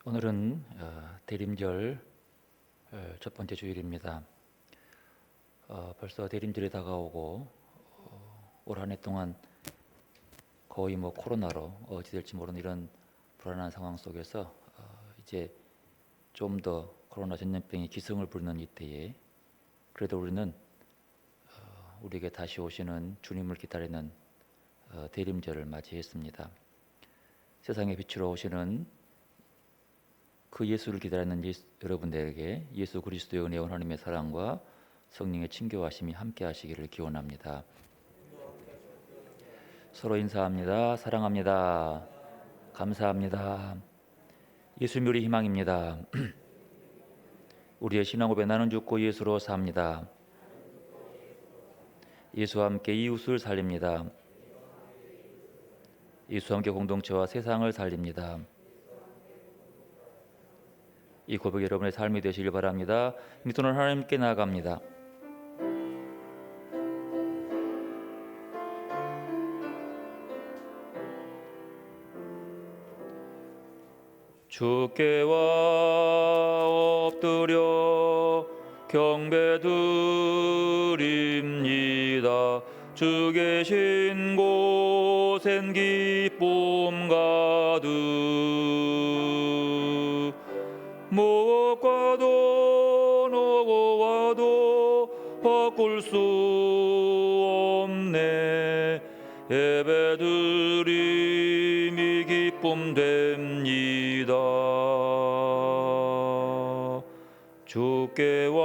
오늘은 대림절 첫 번째 주일입니다. 벌써 대림절이 다가오고 올 한 해 동안 거의 코로나로 어찌 될지 모르는 이런 불안한 상황 속에서 이제 좀 더 코로나 전염병이 기승을 부리는 이때에 그래도 우리는 우리에게 다시 오시는 주님을 기다리는 대림절을 맞이했습니다. 세상의 빛으로 오시는 그 예수를 기다리는 여러분들에게 예수 그리스도의 은혜와 하나님의 사랑과 성령의 친교하심이 함께 하시기를 기원합니다. 서로 인사합니다. 사랑합니다. 감사합니다. 예수님이 우리 희망입니다. 우리의 신앙 고백 나는 죽고 예수로 삽니다. 예수와 함께 이웃을 살립니다. 예수와 함께 공동체와 세상을 살립니다. 이 고백 여러분의 삶이 되시길 바랍니다. 믿음으로 하나님께 나아갑니다. 주께와 엎드려 경배드립니다. 주 계신 곳엔 기쁨 가득 무엇과도 누구와도 바꿀 수 없네. 예배드림이 기쁨 됩니다. 주께와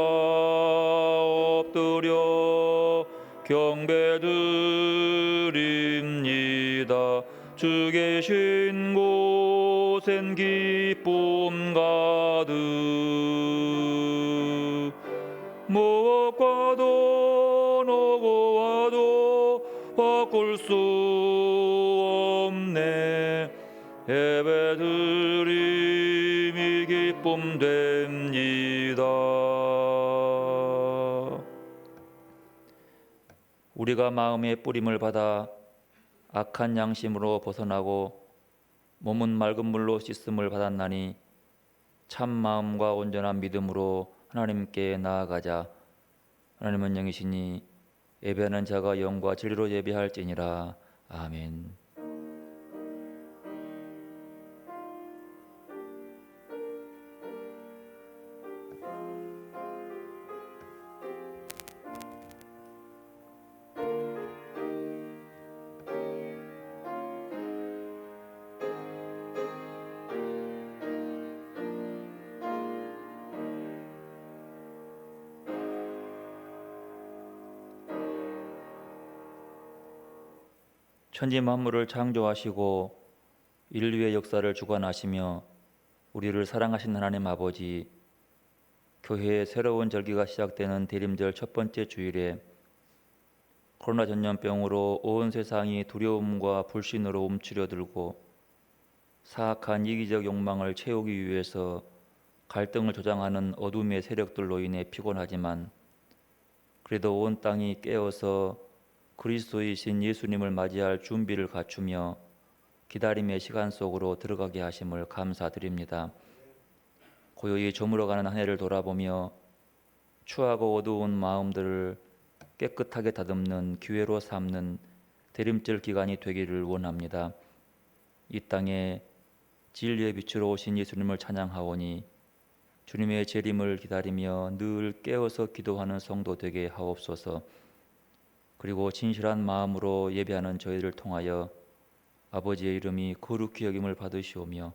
엎드려 경배드립니다. 주 계신 곳엔 기쁨 가득 무엇과도 누구와도 바꿀 수 없네. 예배드림이 기쁨 됩니다. 우리가 마음의 뿌림을 받아 악한 양심으로 벗어나고 몸은 맑은 물로 씻음을 받았나니 참 마음과 온전한 믿음으로 하나님께 나아가자. 하나님은 영이시니 예배하는 자가 영과 진리로 예배할지니라. 아멘. 천지 만물을 창조하시고 인류의 역사를 주관하시며 우리를 사랑하신 하나님 아버지, 교회의 새로운 절기가 시작되는 대림절 첫 번째 주일에 코로나 전염병으로 온 세상이 두려움과 불신으로 움츠려들고 사악한 이기적 욕망을 채우기 위해서 갈등을 조장하는 어둠의 세력들로 인해 피곤하지만 그래도 온 땅이 깨어서 그리스도이신 예수님을 맞이할 준비를 갖추며 기다림의 시간 속으로 들어가게 하심을 감사드립니다. 고요히 저물어가는 한 해를 돌아보며 추하고 어두운 마음들을 깨끗하게 다듬는 기회로 삼는 대림절 기간이 되기를 원합니다. 이 땅에 진리의 빛으로 오신 예수님을 찬양하오니 주님의 재림을 기다리며 늘 깨어서 기도하는 성도 되게 하옵소서. 그리고 진실한 마음으로 예배하는 저희를 통하여 아버지의 이름이 거룩히 여김을 받으시오며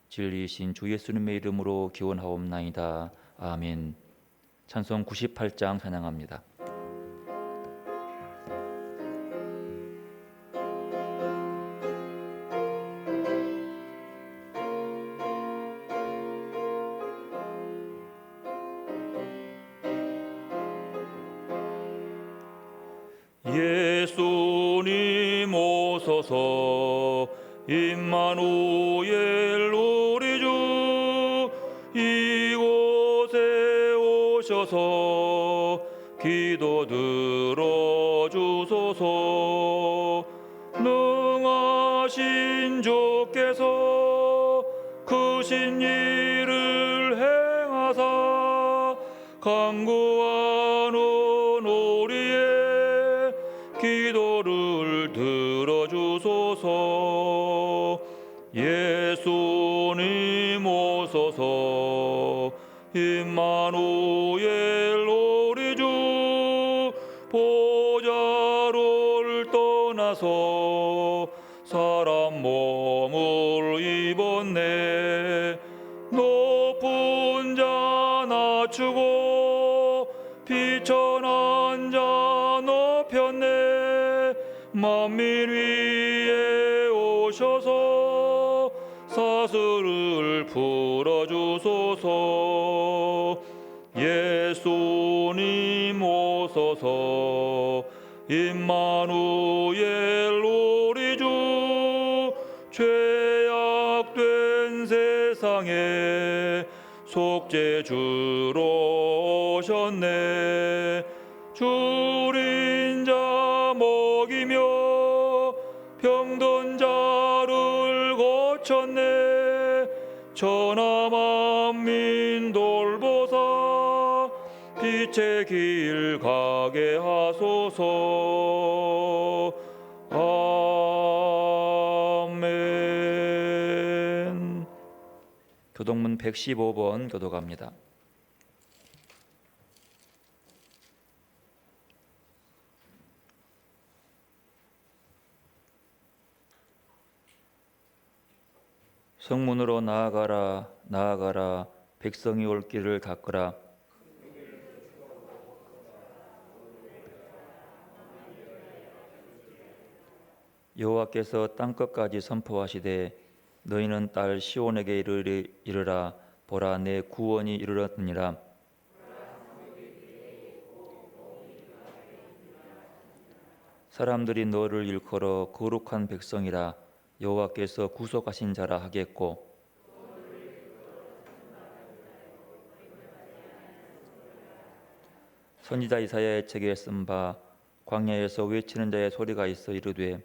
진리이신 주 예수님의 이름으로 기원하옵나이다. 아멘. 찬송 98장 찬양합니다. 예수님 오소서 임마누엘 우리 주 이곳에 오셔서 기도 들어주소서. 능하신 주께서 그 하신 일을 행하사 간구하는 우리의 기도를 들어주소서. 예수님 오소서. 임마누엘 우리 주 보좌를 떠나서 사람 몸을 입었네. 높은 자 낮추고 비천한 자 높였네. 만민 위에 오셔서 사슬을 풀어주소서. 예수님 오소서. 임마누엘 우리 주 죄악된 세상에 속죄주로 오셨네. 줄인 자 먹이며 병든 자를 고쳤네. 천하만민 돌보사 빛의 길 가게 하소서. 아멘. 교동문 115번 교도 갑니다. 성문으로 나아가라, 나아가라. 백성이 올 길을 닦으라. 여호와께서 땅끝까지 선포하시되 너희는 딸 시온에게 이르라. 보라, 내 구원이 이르렀느니라. 사람들이 너를 일컬어 거룩한 백성이라. 여호와께서 구속하신 자라 하겠고, 선지자 이사야의 책에 쓴 바 광야에서 외치는 자의 소리가 있어 이르되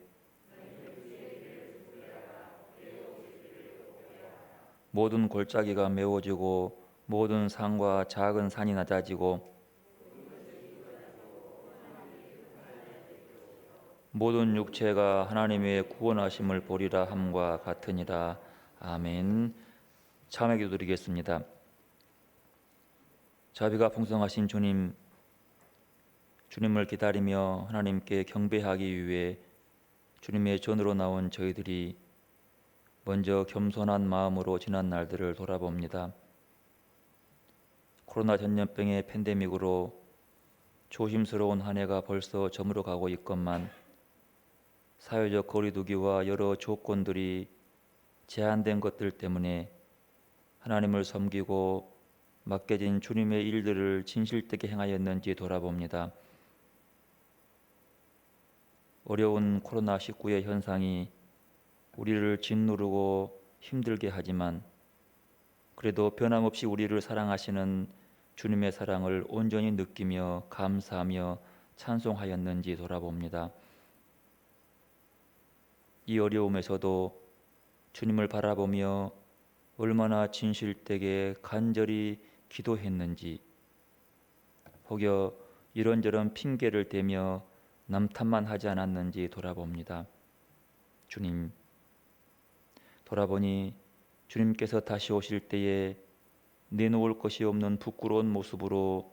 모든 골짜기가 메워지고 모든 산과 작은 산이 낮아지고 모든 육체가 하나님의 구원하심을 보리라 함과 같으니라. 아멘. 참회 기도드리겠습니다. 자비가 풍성하신 주님, 주님을 기다리며 하나님께 경배하기 위해 주님의 전으로 나온 저희들이 먼저 겸손한 마음으로 지난 날들을 돌아봅니다. 코로나 전염병의 팬데믹으로 조심스러운 한 해가 벌써 저물어 가고 있건만 사회적 거리두기와 여러 조건들이 제한된 것들 때문에 하나님을 섬기고 맡겨진 주님의 일들을 진실되게 행하였는지 돌아봅니다. 어려운 코로나19의 현상이 우리를 짓누르고 힘들게 하지만 그래도 변함없이 우리를 사랑하시는 주님의 사랑을 온전히 느끼며 감사하며 찬송하였는지 돌아봅니다. 이 어려움에서도 주님을 바라보며 얼마나 진실되게 간절히 기도했는지, 혹여 이런저런 핑계를 대며 남탓만 하지 않았는지 돌아봅니다. 주님, 돌아보니 주님께서 다시 오실 때에 내놓을 것이 없는 부끄러운 모습으로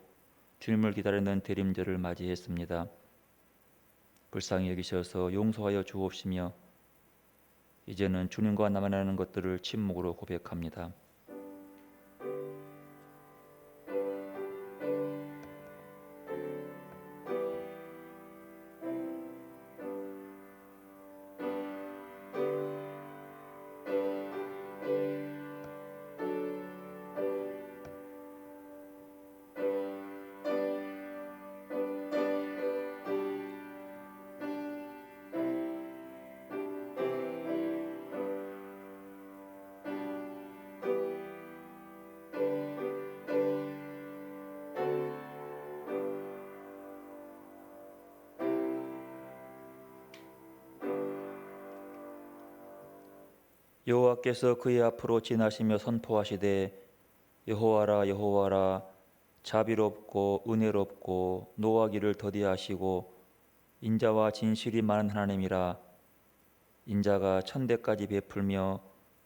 주님을 기다리는 대림절을 맞이했습니다. 불쌍히 여기셔서 용서하여 주옵시며 이제는 주님과 나만 하는 것들을 침묵으로 고백합니다. 여호와께서 그의 앞으로 지나시며 선포하시되 여호와라 여호와라 자비롭고 은혜롭고 노하기를 더디하시고 인자와 진실이 많은 하나님이라. 인자가 천대까지 베풀며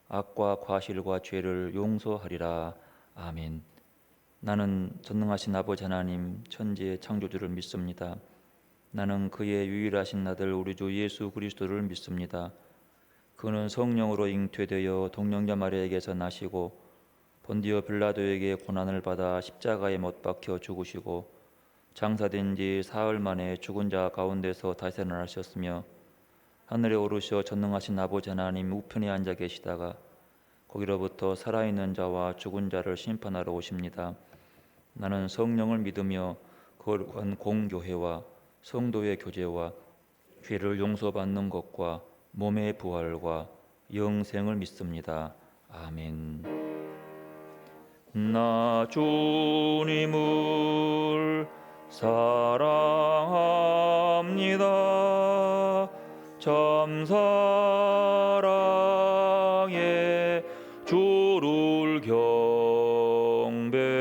악과 과실과 죄를 용서하리라. 아멘. 나는 전능하신 아버지 하나님 천지의 창조주를 믿습니다. 나는 그의 유일하신 아들 우리 주 예수 그리스도를 믿습니다. 그는 성령으로 잉태되어 동정자 마리아에게서 나시고 본디오 빌라도에게 고난을 받아 십자가에 못 박혀 죽으시고 장사된 지 사흘 만에 죽은 자 가운데서 다시 살아나셨으며 하늘에 오르셔 전능하신 아버지 하나님 우편에 앉아 계시다가 거기로부터 살아있는 자와 죽은 자를 심판하러 오십니다. 나는 성령을 믿으며 거룩한 공교회와 성도의 교제와 죄를 용서받는 것과 몸의 부활과 영생을 믿습니다. 아멘. 나 주님을 사랑합니다. 참 사랑의 주를 경배해.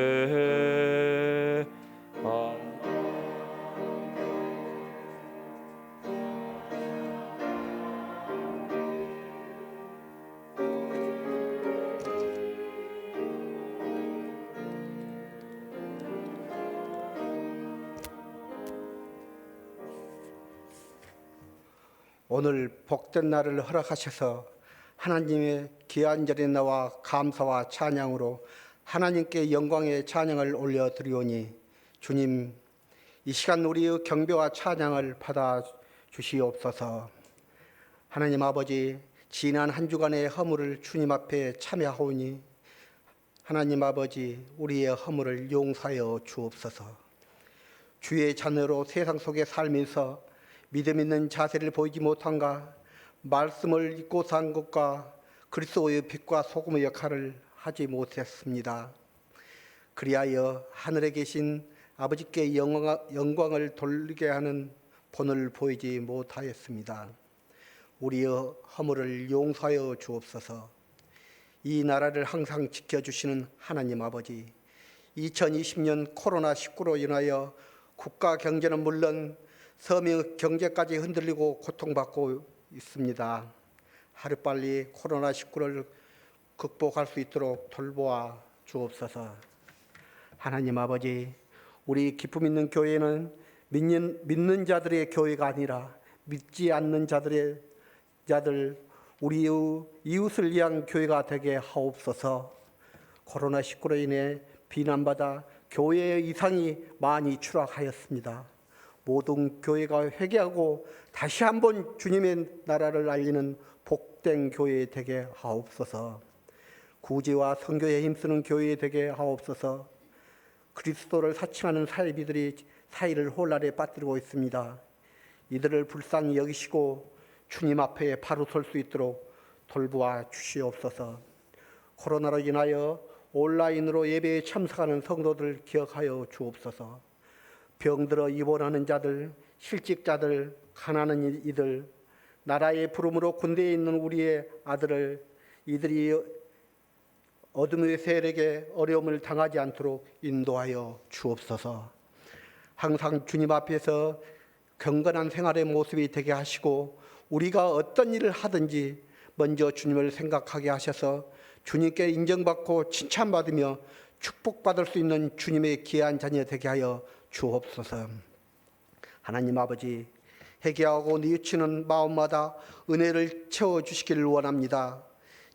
오늘 복된 날을 허락하셔서 하나님의 귀한 절에 나와 감사와 찬양으로 하나님께 영광의 찬양을 올려드리오니 주님, 이 시간 우리의 경배와 찬양을 받아 주시옵소서. 하나님 아버지, 지난 한 주간의 허물을 주님 앞에 참여하오니 하나님 아버지, 우리의 허물을 용서하여 주옵소서. 주의 자녀로 세상 속에 살면서 믿음 있는 자세를 보이지 못한가, 말씀을 잊고 산 것과 그리스도의 빛과 소금의 역할을 하지 못했습니다. 그리하여 하늘에 계신 아버지께 영광을 돌리게 하는 본을 보이지 못하였습니다. 우리의 허물을 용서하여 주옵소서. 이 나라를 항상 지켜주시는 하나님 아버지, 2020년 코로나19로 인하여 국가 경제는 물론 서민의 경제까지 흔들리고 고통받고 있습니다. 하루빨리 코로나19를 극복할 수 있도록 돌보아 주옵소서. 하나님 아버지, 우리 기쁨 있는 교회는 믿는 자들의 교회가 아니라 믿지 않는 자들 우리의 이웃을 위한 교회가 되게 하옵소서. 코로나19로 인해 비난받아 교회의 이상이 많이 추락하였습니다. 모든 교회가 회개하고 다시 한번 주님의 나라를 알리는 복된 교회 되게 하옵소서. 구제와 선교에 힘쓰는 교회 되게 하옵소서. 그리스도를 사칭하는 사이비들이 사이를 혼란에 빠뜨리고 있습니다. 이들을 불쌍히 여기시고 주님 앞에 바로 설 수 있도록 돌보아 주시옵소서. 코로나로 인하여 온라인으로 예배에 참석하는 성도들 기억하여 주옵소서. 병들어 입원하는 자들, 실직자들, 가난한 이들, 나라의 부름으로 군대에 있는 우리의 아들을 이들이 어둠의 세력에 어려움을 당하지 않도록 인도하여 주옵소서. 항상 주님 앞에서 경건한 생활의 모습이 되게 하시고 우리가 어떤 일을 하든지 먼저 주님을 생각하게 하셔서 주님께 인정받고 칭찬받으며 축복받을 수 있는 주님의 귀한 자녀 되게 하여 주옵소서. 하나님 아버지, 회개하고 뉘우치는 마음마다 은혜를 채워주시기를 원합니다.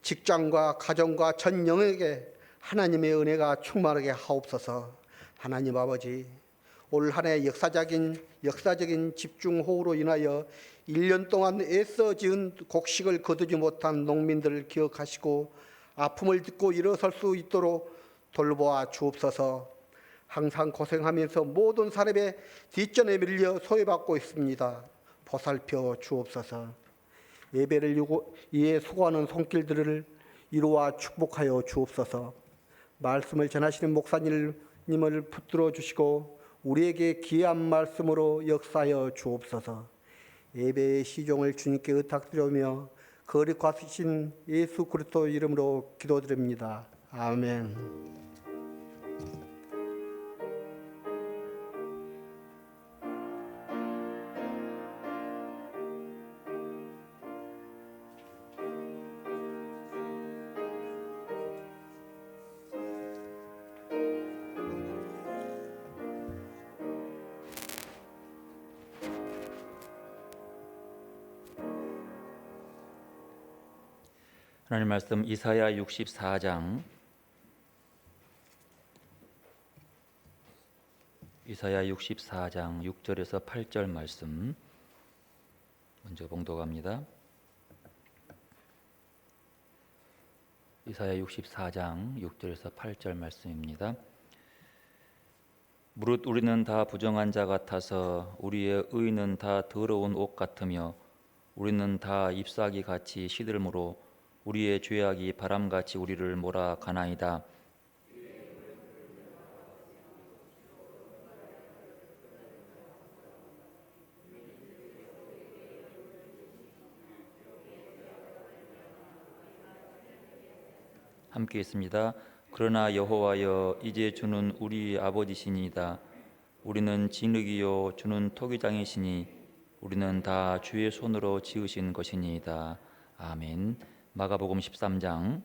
직장과 가정과 전 영역에 하나님의 은혜가 충만하게 하옵소서. 하나님 아버지, 올 한 해 역사적인 집중호우로 인하여 1년 동안 애써 지은 곡식을 거두지 못한 농민들을 기억하시고 아픔을 딛고 일어설 수 있도록 돌보아 주옵소서. 항상 고생하면서 모든 사람의 뒷전에 밀려 소외받고 있습니다. 보살펴 주옵소서. 예배를 위해 수고하는 손길들을 이루어 축복하여 주옵소서. 말씀을 전하시는 목사님을 붙들어 주시고 우리에게 귀한 말씀으로 역사하여 주옵소서. 예배의 시종을 주님께 의탁드리며 거룩하신 예수 그리스도 이름으로 기도드립니다. 아멘. 하나님 말씀 이사야 64장 6절에서 8절 말씀 먼저 봉독합니다. 이사야 64장 6절에서 8절 말씀입니다. 무릇 우리는 다 부정한 자 같아서 우리의 의는 다 더러운 옷 같으며 우리는 다 잎사귀 같이 시들므로 우리의 죄악이 바람같이 우리를 몰아가나이다. 함께 있습니다. 그러나 여호와여, 이제 주는 우리 아버지시니이다. 우리는 진흙이요 주는 토기장이시니 우리는 다 주의 손으로 지으신 것이니이다. 아멘. 마가복음 13장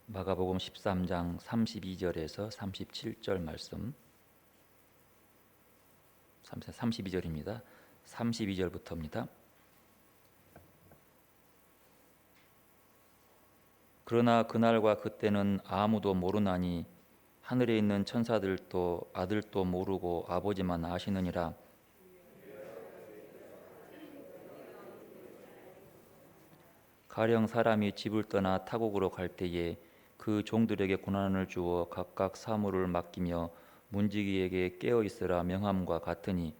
32절에서 37절 말씀 32절입니다. 32절부터입니다. 그러나 그날과 그때는 아무도 모르나니 하늘에 있는 천사들도 아들도 모르고 아버지만 아시느니라. 가령 사람이 집을 떠나 타국으로 갈 때에 그 종들에게 고난을 주어 각각 사물을 맡기며 문지기에게 깨어 있으라 명함과 같으니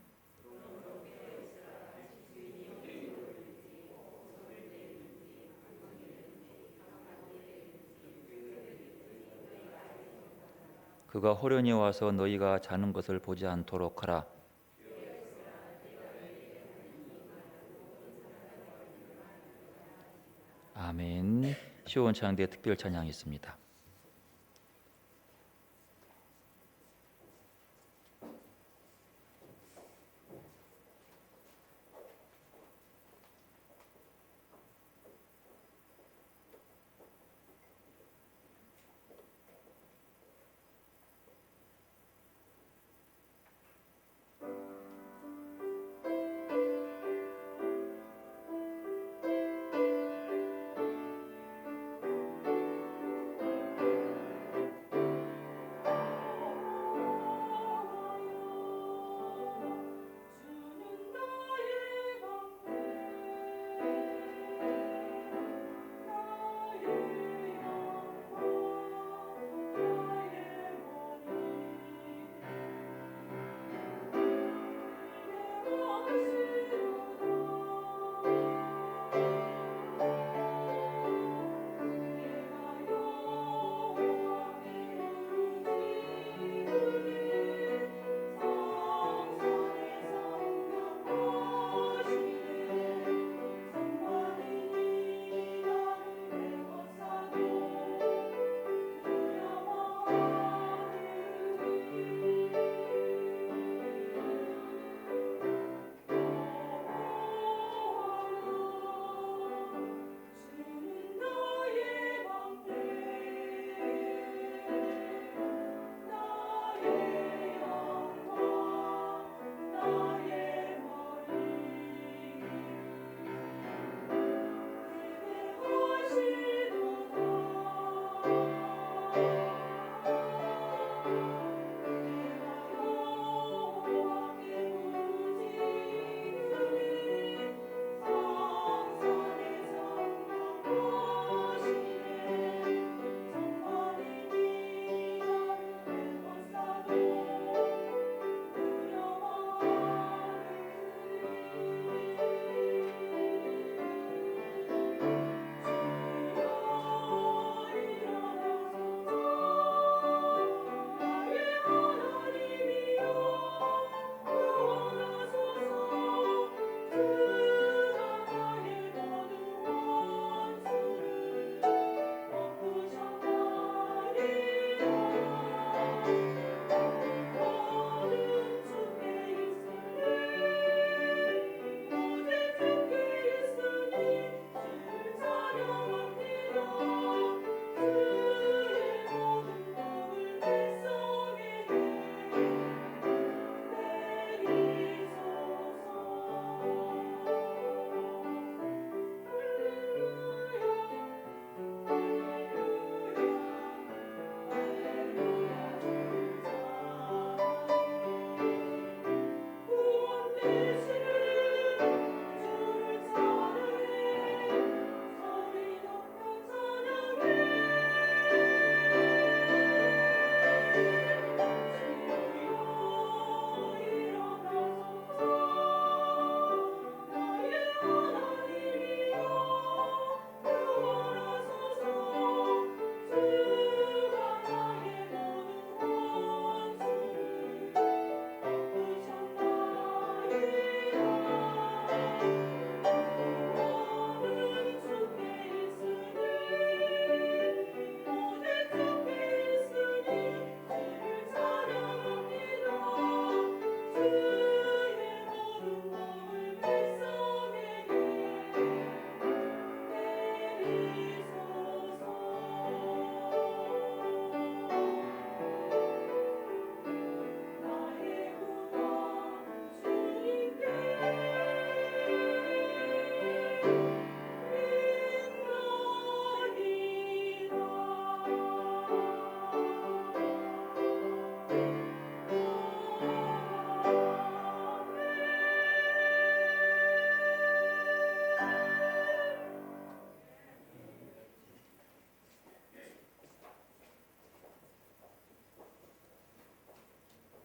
그가 호련히 와서 너희가 자는 것을 보지 않도록 하라. 아멘. 시온찬양대 특별 찬양이 있습니다.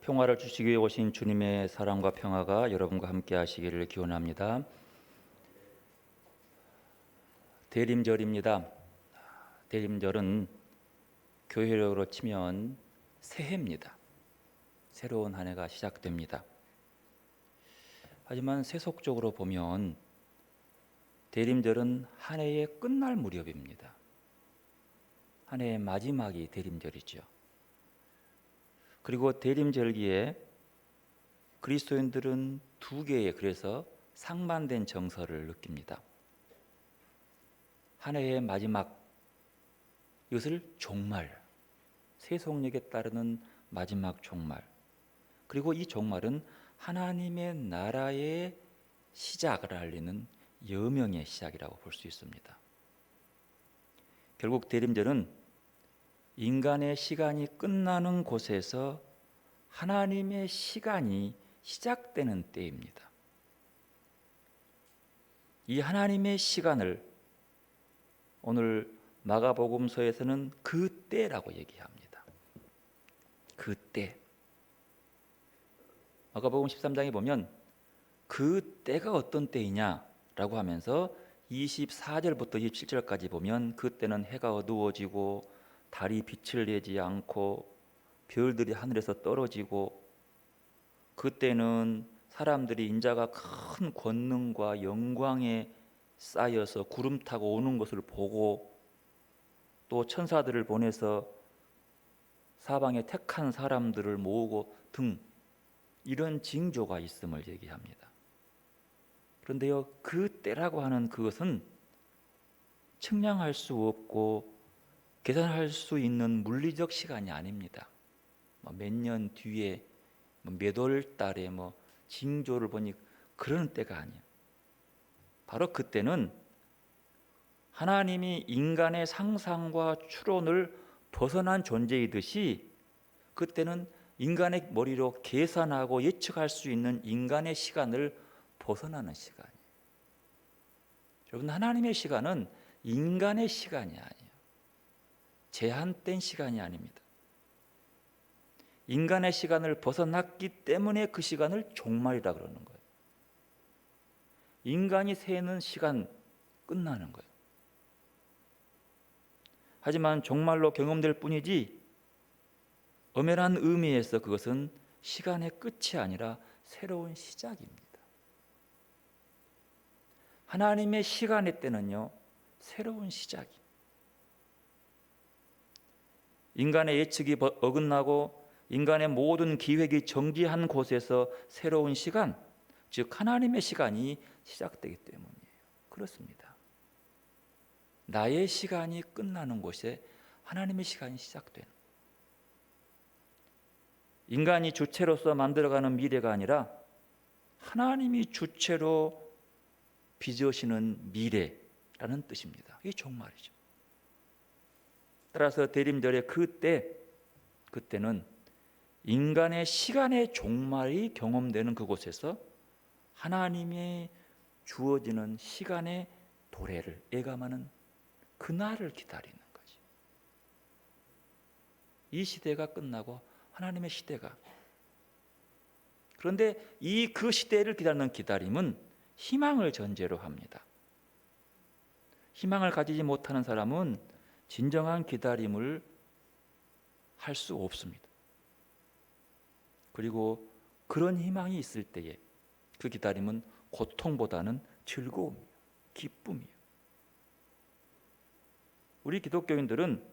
평화를 주시기 위해 오신 주님의 사랑과 평화가 여러분과 함께 하시기를 기원합니다. 대림절입니다. 대림절은 교회력으로 치면 새해입니다. 새로운 한 해가 시작됩니다. 하지만 세속적으로 보면 대림절은 한 해의 끝날 무렵입니다. 한 해의 마지막이 대림절이죠. 그리고 대림절기에 그리스도인들은 두 개의 그래서 상반된 정서를 느낍니다. 한 해의 마지막, 이것을 종말, 세속력에 따르는 마지막 종말, 그리고 이 종말은 하나님의 나라의 시작을 알리는 여명의 시작이라고 볼 수 있습니다. 결국 대림절은 인간의 시간이 끝나는 곳에서 하나님의 시간이 시작되는 때입니다. 이 하나님의 시간을 오늘 마가복음서에서는 그 때라고 얘기합니다. 그 때. 마가복음 13장에 보면 그 때가 어떤 때이냐라고 하면서 24절부터 27절까지 보면 그때는 해가 어두워지고 달이 빛을 내지 않고 별들이 하늘에서 떨어지고 그때는 사람들이 인자가 큰 권능과 영광에 쌓여서 구름 타고 오는 것을 보고 또 천사들을 보내서 사방에 택한 사람들을 모으고 등 이런 징조가 있음을 얘기합니다. 그런데요, 그 때라고 하는 그것은 측량할 수 없고 계산할 수 있는 물리적 시간이 아닙니다. 몇 년 뒤에 몇 월 달에 징조를 보니 그런 때가 아니에요. 바로 그때는 하나님이 인간의 상상과 추론을 벗어난 존재이듯이 그때는 인간의 머리로 계산하고 예측할 수 있는 인간의 시간을 벗어나는 시간이에요. 여러분, 하나님의 시간은 인간의 시간이 아니에요. 제한된 시간이 아닙니다. 인간의 시간을 벗어났기 때문에 그 시간을 종말이라 그러는 거예요. 인간이 세는 시간 끝나는 거예요. 하지만 종말로 경험될 뿐이지 엄연한 의미에서 그것은 시간의 끝이 아니라 새로운 시작입니다. 하나님의 시간의 때는요, 새로운 시작입니다. 인간의 예측이 어긋나고 인간의 모든 기획이 정지한 곳에서 새로운 시간, 즉 하나님의 시간이 시작되기 때문이에요. 그렇습니다. 나의 시간이 끝나는 곳에 하나님의 시간이 시작되는, 인간이 주체로서 만들어가는 미래가 아니라 하나님이 주체로 빚으시는 미래라는 뜻입니다. 이게 종말이죠. 따라서 대림절의 그때는 인간의 시간의 종말이 경험되는 그곳에서 하나님의 주어지는 시간의 도래를 예감하는 그날을 기다리는 거지. 이 시대가 끝나고 하나님의 시대가. 그런데 그 시대를 기다리는 기다림은 희망을 전제로 합니다. 희망을 가지지 못하는 사람은 진정한 기다림을 할 수 없습니다. 그리고 그런 희망이 있을 때에 그 기다림은 고통보다는 즐거움이에요. 기쁨이에요. 우리 기독교인들은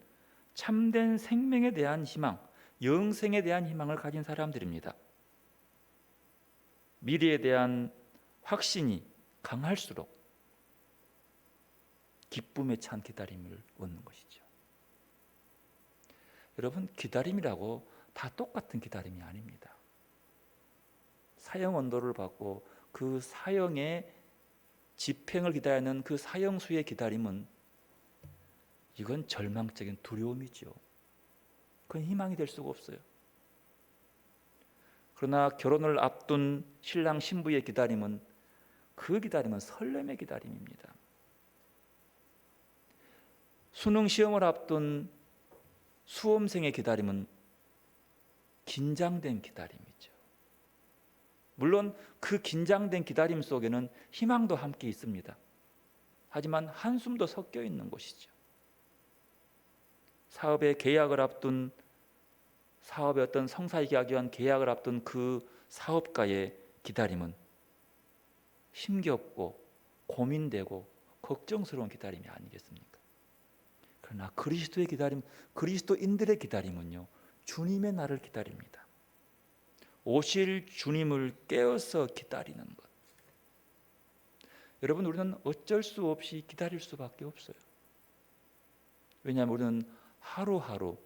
참된 생명에 대한 희망, 영생에 대한 희망을 가진 사람들입니다. 미래에 대한 확신이 강할수록 기쁨에 찬 기다림을 얻는 것이죠. 여러분, 기다림이라고 다 똑같은 기다림이 아닙니다. 사형 언도를 받고 그 사형의 집행을 기다리는 그 사형수의 기다림은 이건 절망적인 두려움이죠. 그건 희망이 될 수가 없어요. 그러나 결혼을 앞둔 신랑 신부의 기다림은 그 기다림은 설렘의 기다림입니다. 수능 시험을 앞둔 수험생의 기다림은 긴장된 기다림이죠. 물론 그 긴장된 기다림 속에는 희망도 함께 있습니다. 하지만 한숨도 섞여 있는 것이죠. 사업의 계약을 앞둔 사업의 어떤 성사에 위한 계약을 앞둔 그 사업가의 기다림은 힘겹고 고민되고 걱정스러운 기다림이 아니겠습니까? 그러나 그리스도의 기다림, 그리스도인들의 기다림은요, 주님의 날을 기다립니다. 오실 주님을 깨어서 기다리는 것. 여러분, 우리는 어쩔 수 없이 기다릴 수밖에 없어요. 왜냐하면 우리는 하루하루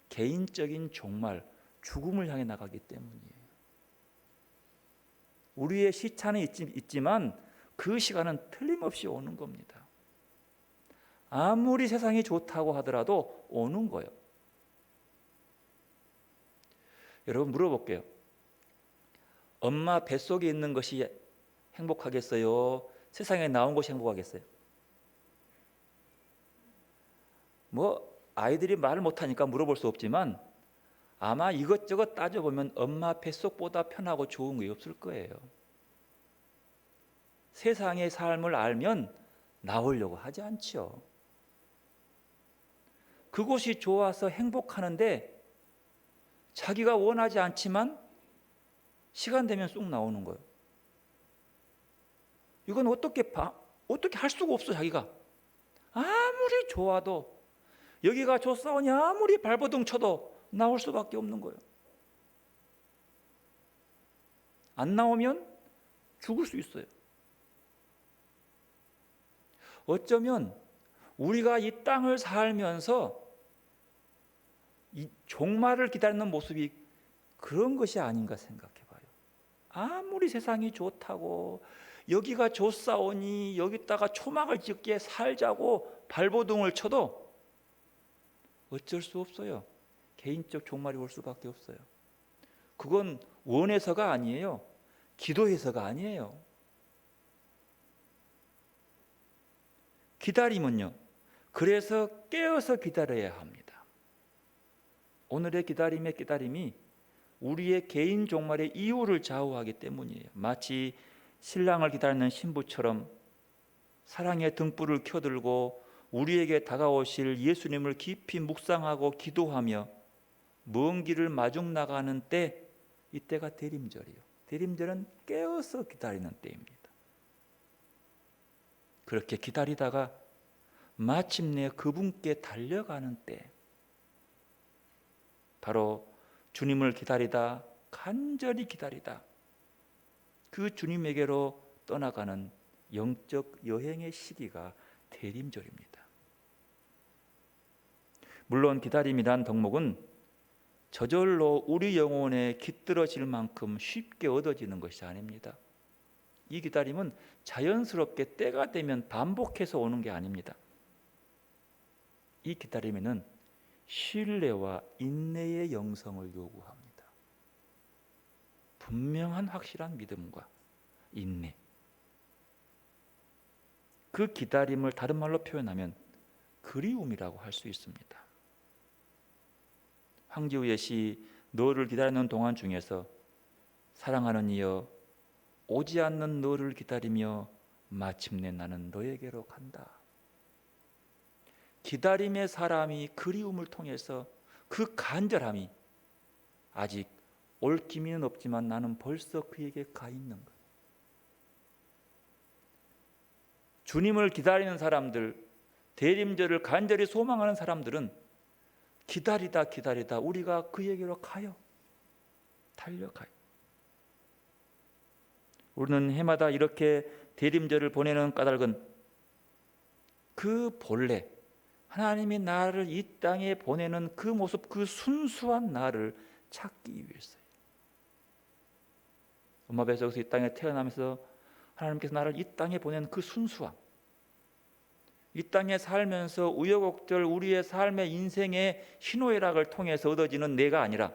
개인적인 종말, 죽음을 향해 나가기 때문이에요. 우리의 시차는 있지만 그 시간은 틀림없이 오는 겁니다. 아무리 세상이 좋다고 하더라도 오는 거예요. 여러분, 물어볼게요. 엄마 뱃속에 있는 것이 행복하겠어요? 세상에 나온 것이 행복하겠어요? 아이들이 말을 못하니까 물어볼 수 없지만 아마 이것저것 따져보면 엄마 뱃속보다 편하고 좋은 게 없을 거예요. 세상의 삶을 알면 나오려고 하지 않죠. 그곳이 좋아서 행복하는데 자기가 원하지 않지만 시간 되면 쑥 나오는 거예요. 이건 어떻게 할 수가 없어. 자기가 아무리 좋아도, 여기가 좋사오니 아무리 발버둥 쳐도 나올 수밖에 없는 거예요. 안 나오면 죽을 수 있어요. 어쩌면 우리가 이 땅을 살면서 이 종말을 기다리는 모습이 그런 것이 아닌가 생각해 봐요. 아무리 세상이 좋다고, 여기가 좋사오니 여기다가 초막을 짓게 살자고 발버둥을 쳐도 어쩔 수 없어요. 개인적 종말이 올 수밖에 없어요. 그건 원해서가 아니에요. 기도해서가 아니에요. 기다림은요, 그래서 깨어서 기다려야 합니다. 오늘의 기다림이 우리의 개인 종말의 이유를 좌우하기 때문이에요. 마치 신랑을 기다리는 신부처럼 사랑의 등불을 켜들고 우리에게 다가오실 예수님을 깊이 묵상하고 기도하며 먼 길을 마중 나가는 때, 이때가 대림절이에요. 대림절은 깨어서 기다리는 때입니다. 그렇게 기다리다가 마침내 그분께 달려가는 때, 바로 주님을 기다리다, 간절히 기다리다 그 주님에게로 떠나가는 영적 여행의 시기가 대림절입니다. 물론 기다림이란 덕목은 저절로 우리 영혼에 깃들어질 만큼 쉽게 얻어지는 것이 아닙니다. 이 기다림은 자연스럽게 때가 되면 반복해서 오는 게 아닙니다. 이 기다림에는 신뢰와 인내의 영성을 요구합니다. 분명한 확실한 믿음과 인내. 그 기다림을 다른 말로 표현하면 그리움이라고 할 수 있습니다. 황지우의 시 너를 기다리는 동안 중에서 사랑하는 이여 오지 않는 너를 기다리며 마침내 나는 너에게로 간다. 기다림의 사람이 그리움을 통해서 그 간절함이 아직 올 기미는 없지만 나는 벌써 그에게 가 있는 거예요. 주님을 기다리는 사람들, 대림절을 간절히 소망하는 사람들은 기다리다 우리가 그에게로 가요. 달려가요. 우리는 해마다 이렇게 대림절을 보내는 까닭은 그 본래 하나님이 나를 이 땅에 보내는 그 모습, 그 순수한 나를 찾기 위해서예요. 엄마 뱃속에서 이 땅에 태어나면서 하나님께서 나를 이 땅에 보낸 그 순수함, 이 땅에 살면서 우여곡절 우리의 삶의 인생의 희노애락을 통해서 얻어지는 내가 아니라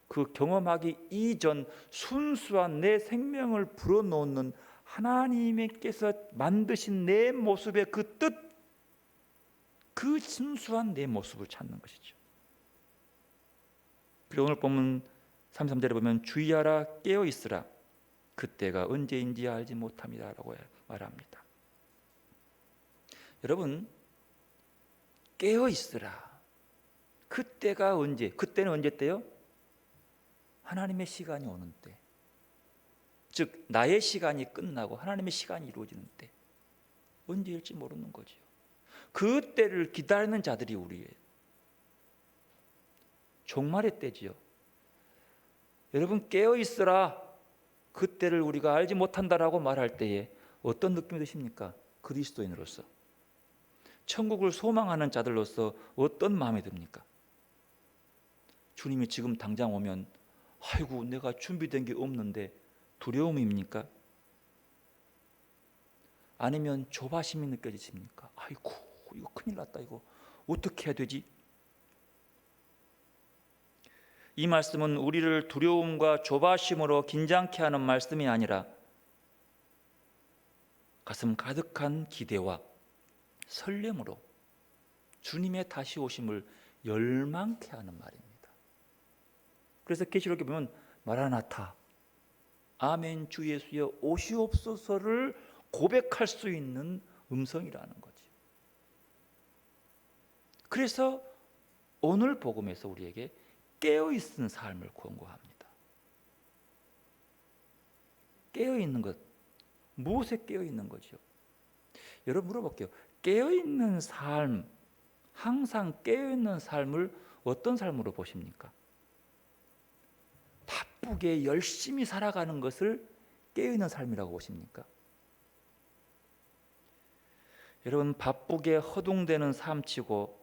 그 경험하기 이전 순수한 내 생명을 불어넣는 하나님께서 만드신 내 모습의 그 뜻, 그 순수한 내 모습을 찾는 것이죠. 그리고 오늘 본문 33절에 보면 주의하라 깨어 있으라 그때가 언제인지 알지 못합니다라고 말합니다. 여러분 깨어 있으라. 그때가 언제? 그때는 언제 때요? 하나님의 시간이 오는 때. 즉 나의 시간이 끝나고 하나님의 시간이 이루어지는 때. 언제일지 모르는 거지요. 그 때를 기다리는 자들이 우리의 종말의 때지요. 여러분 깨어 있으라. 그때를 우리가 알지 못한다라고 말할 때에 어떤 느낌이 드십니까? 그리스도인으로서 천국을 소망하는 자들로서 어떤 마음이 듭니까? 주님이 지금 당장 오면 아이고 내가 준비된 게 없는데 두려움입니까? 아니면 조바심이 느껴지십니까? 아이고 이거 큰일 났다. 이거 어떻게 해야 되지? 이 말씀은 우리를 두려움과 조바심으로 긴장케 하는 말씀이 아니라 가슴 가득한 기대와 설렘으로 주님의 다시 오심을 열망케 하는 말입니다. 그래서 계시록에 보면 마라나타 아멘 주 예수여 오시옵소서를 고백할 수 있는 음성이라는 거죠. 그래서 오늘 복음에서 우리에게 깨어있는 삶을 권고합니다. 깨어있는 것, 무엇에 깨어있는 거죠? 여러분 물어볼게요. 깨어있는 삶, 항상 깨어있는 삶을 어떤 삶으로 보십니까? 바쁘게 열심히 살아가는 것을 깨어있는 삶이라고 보십니까? 여러분 바쁘게 허둥대는 삶치고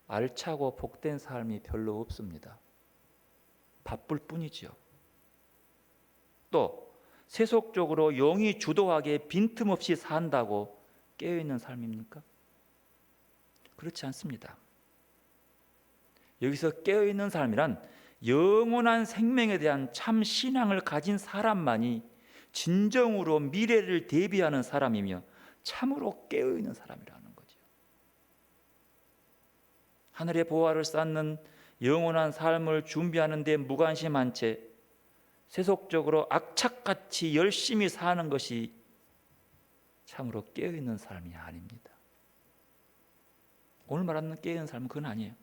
알차고 복된 삶이 별로 없습니다. 바쁠 뿐이지요. 또 세속적으로 영이 주도하게 빈틈없이 산다고 깨어있는 삶입니까? 그렇지 않습니다. 여기서 깨어있는 삶이란 영원한 생명에 대한 참 신앙을 가진 사람만이 진정으로 미래를 대비하는 사람이며 참으로 깨어있는 사람이라는 거죠. 하늘의 보화를 쌓는 영원한 삶을 준비하는 데 무관심한 채 세속적으로 악착같이 열심히 사는 것이 참으로 깨어있는 삶이 아닙니다. 오늘 말하는 깨어있는 삶은 그건 아니에요.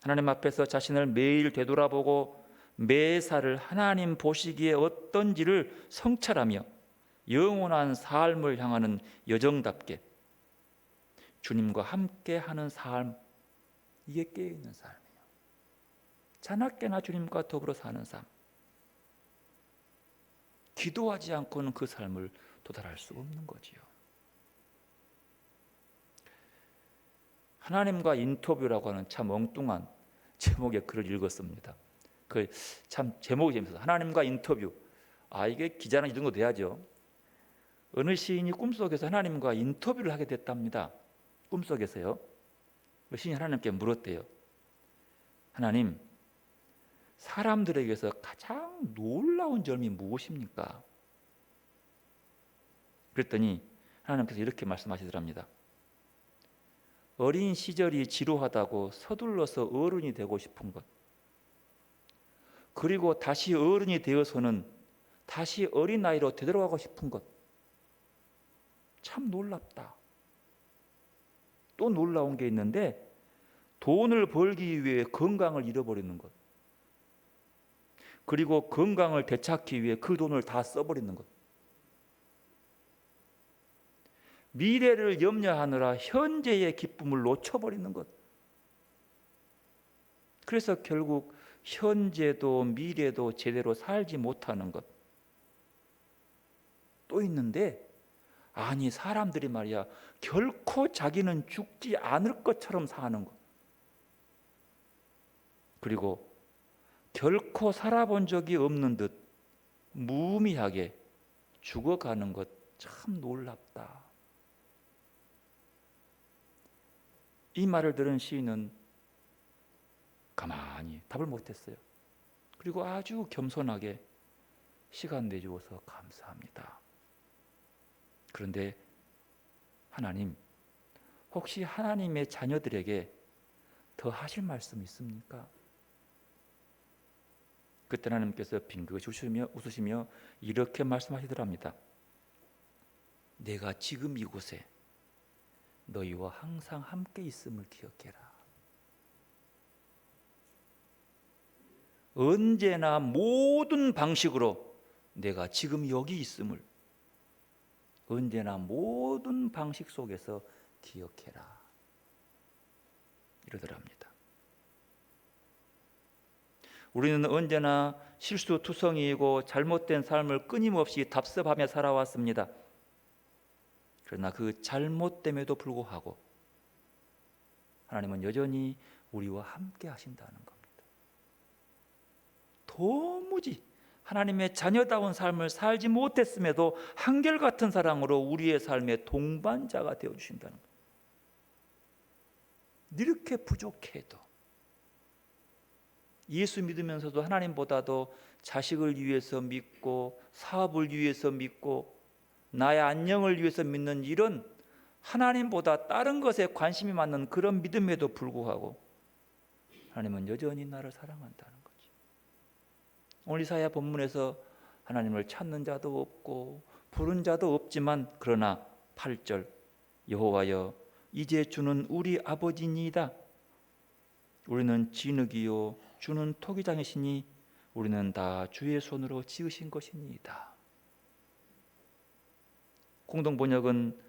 하나님 앞에서 자신을 매일 되돌아보고 매사를 하나님 보시기에 어떤지를 성찰하며 영원한 삶을 향하는 여정답게 주님과 함께 하는 삶, 이게 깨어있는 삶이에요. 자나깨나 주님과 더불어 사는 삶. 기도하지 않고는 그 삶을 도달할 수 없는 거지요. 하나님과 인터뷰라고 하는 참 엉뚱한 제목의 글을 읽었습니다. 그 참 제목이 재밌어서 하나님과 인터뷰. 이게 기자는 이 정도 돼야죠. 어느 시인이 꿈속에서 하나님과 인터뷰를 하게 됐답니다. 꿈속에서요. 그 시인이 하나님께 물었대요. 하나님, 사람들에게서 가장 놀라운 점이 무엇입니까? 그랬더니 하나님께서 이렇게 말씀하시더랍니다. 어린 시절이 지루하다고 서둘러서 어른이 되고 싶은 것, 그리고 다시 어른이 되어서는 다시 어린아이로 되돌아가고 싶은 것, 참 놀랍다. 또 놀라운 게 있는데 돈을 벌기 위해 건강을 잃어버리는 것, 그리고 건강을 되찾기 위해 그 돈을 다 써버리는 것, 미래를 염려하느라 현재의 기쁨을 놓쳐버리는 것. 그래서 결국 현재도 미래도 제대로 살지 못하는 것. 또 있는데 아니 사람들이 말이야 결코 자기는 죽지 않을 것처럼 사는 것. 그리고 결코 살아본 적이 없는 듯 무의미하게 죽어가는 것 참 놀랍다. 이 말을 들은 시인은 가만히 답을 못했어요. 그리고 아주 겸손하게 시간 내주어서 감사합니다. 그런데 하나님, 혹시 하나님의 자녀들에게 더 하실 말씀 있습니까? 그때 하나님께서 빙긋 웃으시며 이렇게 말씀하시더랍니다. 내가 지금 이곳에 너희와 항상 함께 있음을 기억해라. 언제나 모든 방식으로 내가 지금 여기 있음을 언제나 모든 방식 속에서 기억해라. 이러더랍니다. 우리는 언제나 실수투성이이고 잘못된 삶을 끊임없이 답습하며 살아왔습니다. 그러나 그 잘못됨에도 불구하고 하나님은 여전히 우리와 함께 하신다는 겁니다. 도무지 하나님의 자녀다운 삶을 살지 못했음에도 한결같은 사랑으로 우리의 삶의 동반자가 되어주신다는 겁니다. 이렇게 부족해도 예수 믿으면서도 하나님보다도 자식을 위해서 믿고 사업을 위해서 믿고 나의 안녕을 위해서 믿는 이런 하나님보다 다른 것에 관심이 많은 그런 믿음에도 불구하고 하나님은 여전히 나를 사랑한다는 거지. 오늘 이사야 본문에서 하나님을 찾는 자도 없고 부른 자도 없지만 그러나 8절 여호와여 이제 주는 우리 아버지니이다. 우리는 진흙이요 주는 토기장이시니 우리는 다 주의 손으로 지으신 것이니이다. 공동 번역은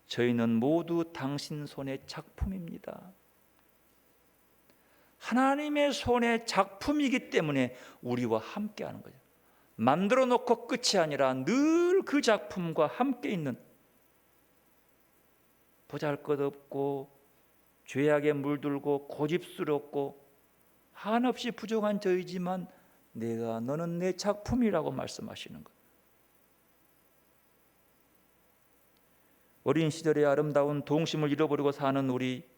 저희는 모두 당신 손의 작품입니다. 하나님의 손의 작품이기 때문에 우리와 함께하는 거죠. 만들어 놓고 끝이 아니라 늘 그 작품과 함께 있는 보잘것없고 죄악에 물들고 고집스럽고 한없이 부족한 저희지만 너는 내 작품이라고 말씀하시는 것. 어린 시절의 아름다운 동심을 잃어버리고 사는 우리,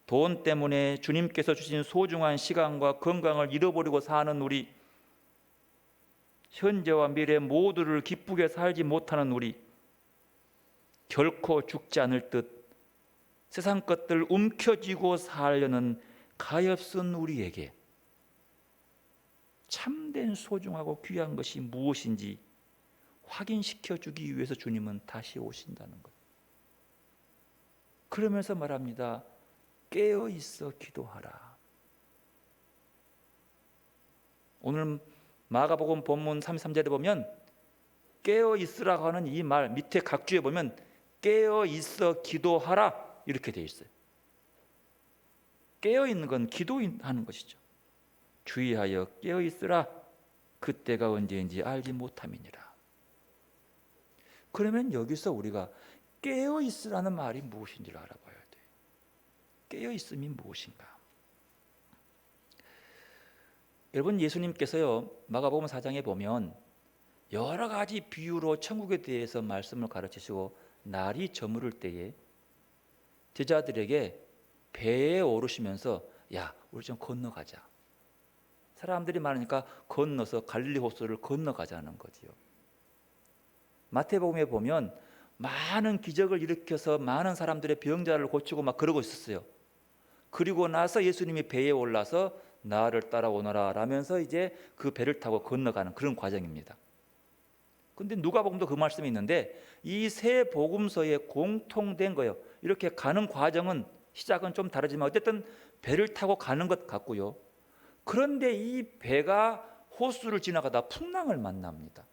돈 때문에 주님께서 주신 소중한 시간과 건강을 잃어버리고 사는 우리, 현재와 미래 모두를 기쁘게 살지 못하는 우리, 결코 죽지 않을 듯 세상 것들 움켜쥐고 살려는 가엾은 우리에게 참된 소중하고 귀한 것이 무엇인지 확인시켜 주기 위해서 주님은 다시 오신다는 것. 그러면서 말합니다. 깨어 있어 기도하라. 오늘 마가복음 본문 33절에 보면 깨어 있으라고 하는 이 말 밑에 각주에 보면 깨어 있어 기도하라 이렇게 되어 있어요. 깨어 있는 건 기도하는 것이죠. 주의하여 깨어 있으라. 그때가 언제인지 알지 못함이니라. 그러면 여기서 우리가 깨어 있으라는 말이 무엇인지를 알아봐야 돼요. 깨어 있음이 무엇인가? 여러분, 예수님께서요 마가복음 4장에 보면 여러 가지 비유로 천국에 대해서 말씀을 가르치시고 날이 저무를 때에 제자들에게 배에 오르시면서 야 우리 좀 건너가자. 사람들이 많으니까 건너서 갈릴리 호수를 건너가자는 거지요. 마태복음에 보면 많은 기적을 일으켜서 많은 사람들의 병자를 고치고 막 그러고 있었어요. 그리고 나서 예수님이 배에 올라서 나를 따라오너라 라면서 이제 그 배를 타고 건너가는 그런 과정입니다. 근데 누가복음도 그 말씀이 있는데 이 세 복음서에 공통된 거예요. 이렇게 가는 과정은 시작은 좀 다르지만 어쨌든 배를 타고 가는 것 같고요. 그런데 이 배가 호수를 지나가다 풍랑을 만납니다.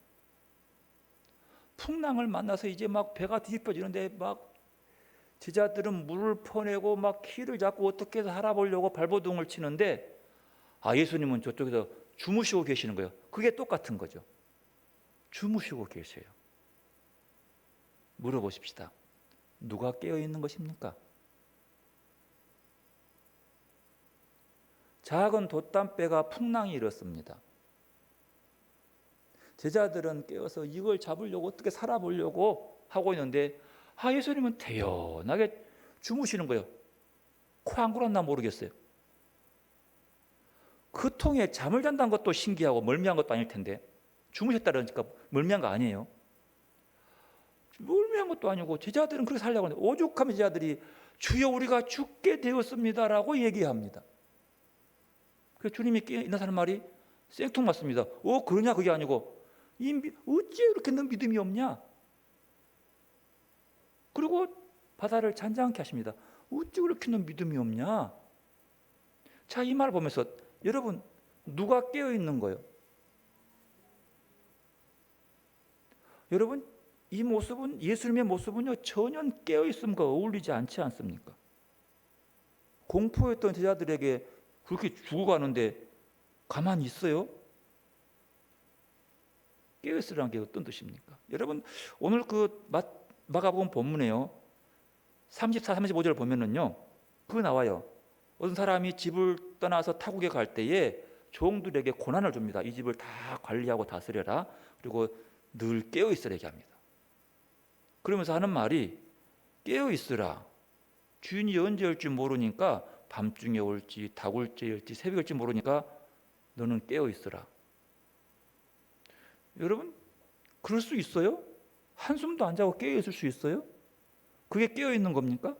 풍랑을 만나서 이제 막 배가 뒤집어지는데 막 제자들은 물을 퍼내고 막 키를 잡고 어떻게 해서 살아보려고 발버둥을 치는데 예수님은 저쪽에서 주무시고 계시는 거예요. 그게 똑같은 거죠. 주무시고 계세요. 물어보십시다. 누가 깨어 있는 것입니까? 작은 돛담배가 풍랑이 일었습니다. 제자들은 깨어서 이걸 잡으려고 어떻게 살아보려고 하고 있는데 예수님은 태연하게 주무시는 거예요. 코 안 골았나 모르겠어요. 그 통에 잠을 잔다는 것도 신기하고 멀미한 것도 아닐 텐데 주무셨다 그러니까 멀미한 거 아니에요. 멀미한 것도 아니고 제자들은 그렇게 살려고 하는데 오죽하면 제자들이 주여 우리가 죽게 되었습니다라고 얘기합니다. 그래서 주님이 나타나는 말이 생뚱맞습니다. 그러냐 그게 아니고 어찌 이렇게 너 믿음이 없냐? 그리고 바다를 잔잔케 하십니다. 어찌 그렇게 너 믿음이 없냐? 자, 이 말을 보면서 여러분 누가 깨어 있는 거예요? 여러분 이 모습은 예수님의 모습은요 전혀 깨어 있음과 어울리지 않지 않습니까? 공포했던 제자들에게 그렇게 죽어가는데 가만히 있어요? 깨어 있으라는 게 어떤 뜻입니까? 여러분 오늘 그 마가복음 본문에요 34, 35절 보면은요 그거 나와요. 어떤 사람이 집을 떠나서 타국에 갈 때에 종들에게 고난을 줍니다. 이 집을 다 관리하고 다스려라. 그리고 늘 깨어 있으라 얘기합니다. 그러면서 하는 말이 깨어 있으라. 주인이 언제 올지 모르니까 밤중에 올지 다굴제에 올지 새벽에 올지 모르니까 너는 깨어 있으라. 여러분 그럴 수 있어요? 한숨도 안 자고 깨어 있을 수 있어요? 그게 깨어 있는 겁니까?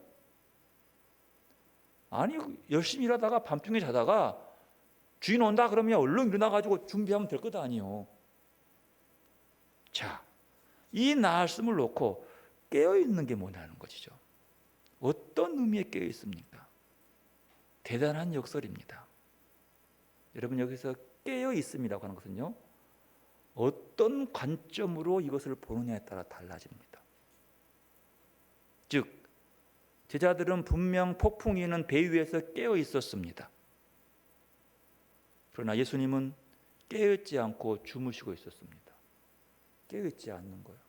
아니 열심히 일하다가 밤중에 자다가 주인 온다 그러면 얼른 일어나가지고 준비하면 될 것 아니에요. 자, 이 말씀을 놓고 깨어있는 게 뭐냐는 것이죠. 어떤 의미에 깨어있습니까? 대단한 역설입니다. 여러분 여기서 깨어있음이라고 하는 것은요 어떤 관점으로 이것을 보느냐에 따라 달라집니다. 즉 제자들은 분명 폭풍이 있는 배 위에서 깨어 있었습니다. 그러나 예수님은 깨어있지 않고 주무시고 있었습니다. 깨어있지 않는 거예요.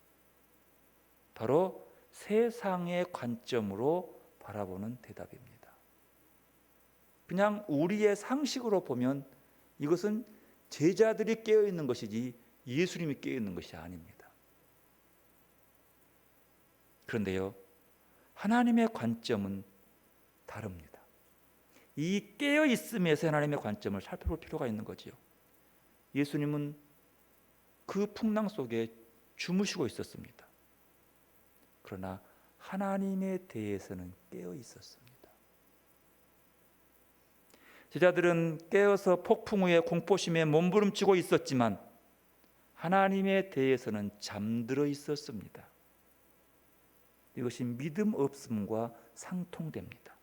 바로 세상의 관점으로 바라보는 대답입니다. 그냥 우리의 상식으로 보면 이것은 제자들이 깨어있는 것이지 예수님이 깨어있는 것이 아닙니다. 그런데요 하나님의 관점은 다릅니다. 이 깨어있음에서 하나님의 관점을 살펴볼 필요가 있는 거지요. 예수님은 그 풍랑 속에 주무시고 있었습니다. 그러나 하나님에 대해서는 깨어 있었습니다. 제자들은 깨어서 폭풍 후에 공포심에 몸부림치고 있었지만 하나님에 대해서는 잠들어 있었습니다. 이것이 믿음 없음과 상통됩니다.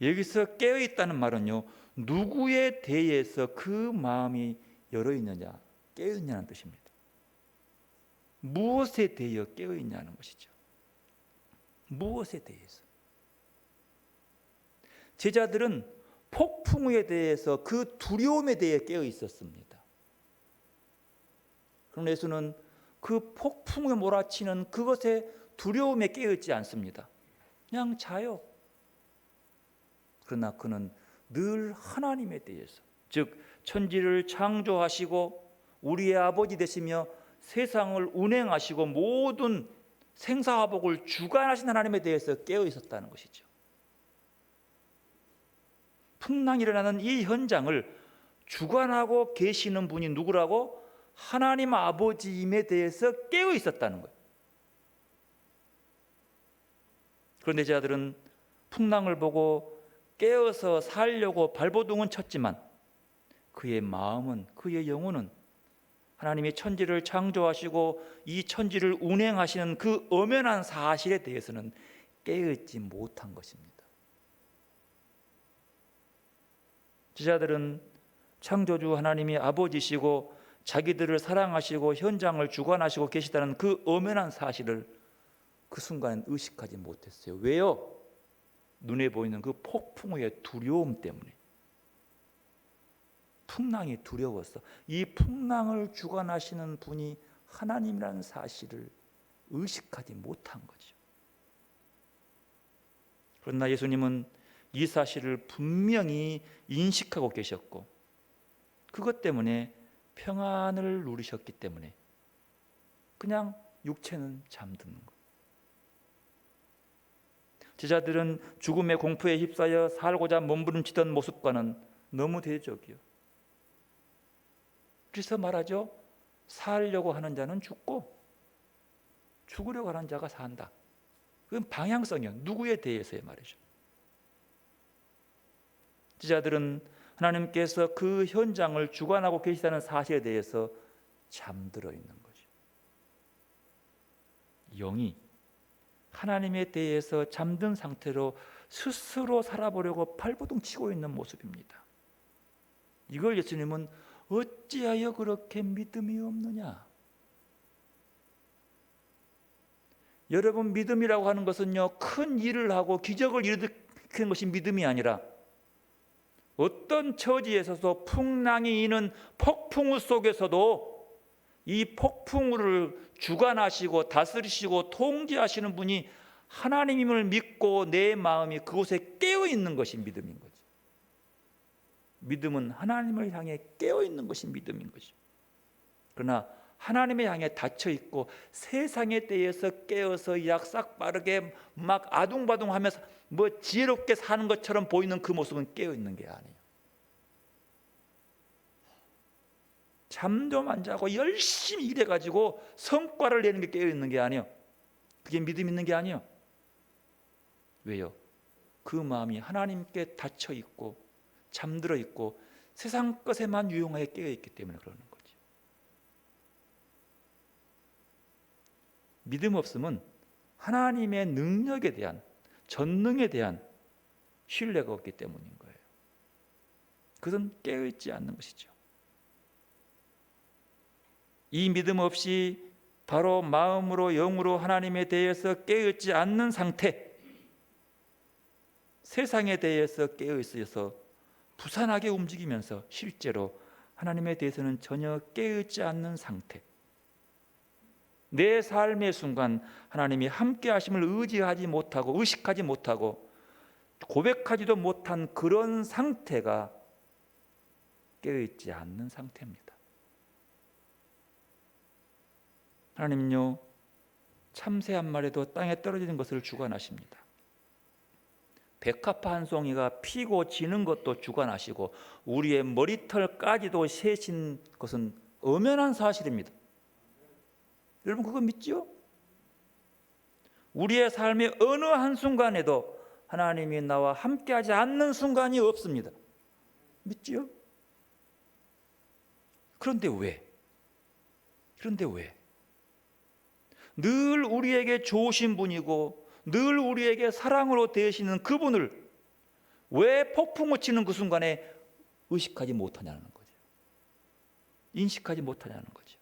여기서 깨어 있다는 말은요 누구에 대해서 그 마음이 열어 있느냐 깨어 있냐는 뜻입니다. 무엇에 대해 깨어 있냐는 것이죠. 무엇에 대해서? 제자들은 폭풍에 대해서 그 두려움에 대해 깨어 있었습니다. 그러나 예수는 그 폭풍에 몰아치는 그것의 두려움에 깨어 있지 않습니다. 그냥 자요. 그러나 그는 늘 하나님에 대해서 즉 천지를 창조하시고 우리의 아버지 되시며 세상을 운행하시고 모든 생사화복을 주관하신 하나님에 대해서 깨어 있었다는 것이죠. 풍랑이 일어나는 이 현장을 주관하고 계시는 분이 누구라고? 하나님 아버지임에 대해서 깨어 있었다는 거예요. 그런데 제자들은 풍랑을 보고 깨어서 살려고 발버둥은 쳤지만 그의 마음은 그의 영혼은 하나님이 천지를 창조하시고 이 천지를 운행하시는 그 엄연한 사실에 대해서는 깨어있지 못한 것입니다. 제자들은 창조주 하나님이 아버지시고 자기들을 사랑하시고 현장을 주관하시고 계시다는 그 엄연한 사실을 그 순간 의식하지 못했어요. 왜요? 눈에 보이는 그 폭풍의 두려움 때문에. 풍랑이 두려웠어. 이 풍랑을 주관하시는 분이 하나님이라는 사실을 의식하지 못한 거죠. 그러나 예수님은 이 사실을 분명히 인식하고 계셨고 그것 때문에 평안을 누리셨기 때문에 그냥 육체는 잠드는 거예요. 제자들은 죽음의 공포에 휩싸여 살고자 몸부림치던 모습과는 너무 대적이요. 그래서 말하죠. 살려고 하는 자는 죽고 죽으려고 하는 자가 산다. 그건 방향성이요. 누구에 대해서의 말이죠. 지자들은 하나님께서 그 현장을 주관하고 계시다는 사실에 대해서 잠들어 있는 거죠. 영이 하나님에 대해서 잠든 상태로 스스로 살아보려고 발버둥 치고 있는 모습입니다. 이걸 예수님은 어찌하여 그렇게 믿음이 없느냐? 여러분, 믿음이라고 하는 것은요, 큰 일을 하고 기적을 일으키는 것이 믿음이 아니라 어떤 처지에서도 풍랑이 이는 폭풍우 속에서도 이 폭풍우를 주관하시고 다스리시고 통제하시는 분이 하나님임을 믿고 내 마음이 그곳에 깨어 있는 것이 믿음인 거죠. 믿음은 하나님을 향해 깨어 있는 것이 믿음인 거죠. 그러나 하나님을 향해 닫혀 있고 세상에 대해서 깨어서 약삭 빠르게 막 아둥바둥하면서 뭐 지혜롭게 사는 것처럼 보이는 그 모습은 깨어 있는 게 아니에요. 잠도 안 자고 열심히 일해가지고 성과를 내는 게 깨어 있는 게 아니에요. 그게 믿음 있는 게 아니에요. 왜요? 그 마음이 하나님께 닫혀 있고 잠들어 있고 세상 것에만 유용하게 깨어 있기 때문에 그러는 거죠. 믿음 없음은 하나님의 능력에 대한, 전능에 대한 신뢰가 없기 때문인 거예요. 그것은 깨어있지 않는 것이죠. 이 믿음 없이 바로 마음으로 영으로 하나님에 대해서 깨어있지 않는 상태, 세상에 대해서 깨어있어서 부산하게 움직이면서 실제로 하나님에 대해서는 전혀 깨어있지 않는 상태, 내 삶의 순간 하나님이 함께 하심을 의지하지 못하고 의식하지 못하고 고백하지도 못한 그런 상태가 깨어있지 않는 상태입니다. 하나님은요, 참새 한 마리도 땅에 떨어지는 것을 주관하십니다. 백합화 한 송이가 피고 지는 것도 주관하시고 우리의 머리털까지도 세신 것은 엄연한 사실입니다. 여러분, 그거 믿지요? 우리의 삶의 어느 한순간에도 하나님이 나와 함께하지 않는 순간이 없습니다. 믿지요? 그런데 왜? 늘 우리에게 좋으신 분이고 늘 우리에게 사랑으로 대하시는 그분을 왜 폭풍우 치는 그 순간에 의식하지 못하냐는 거죠. 인식하지 못하냐는 거죠.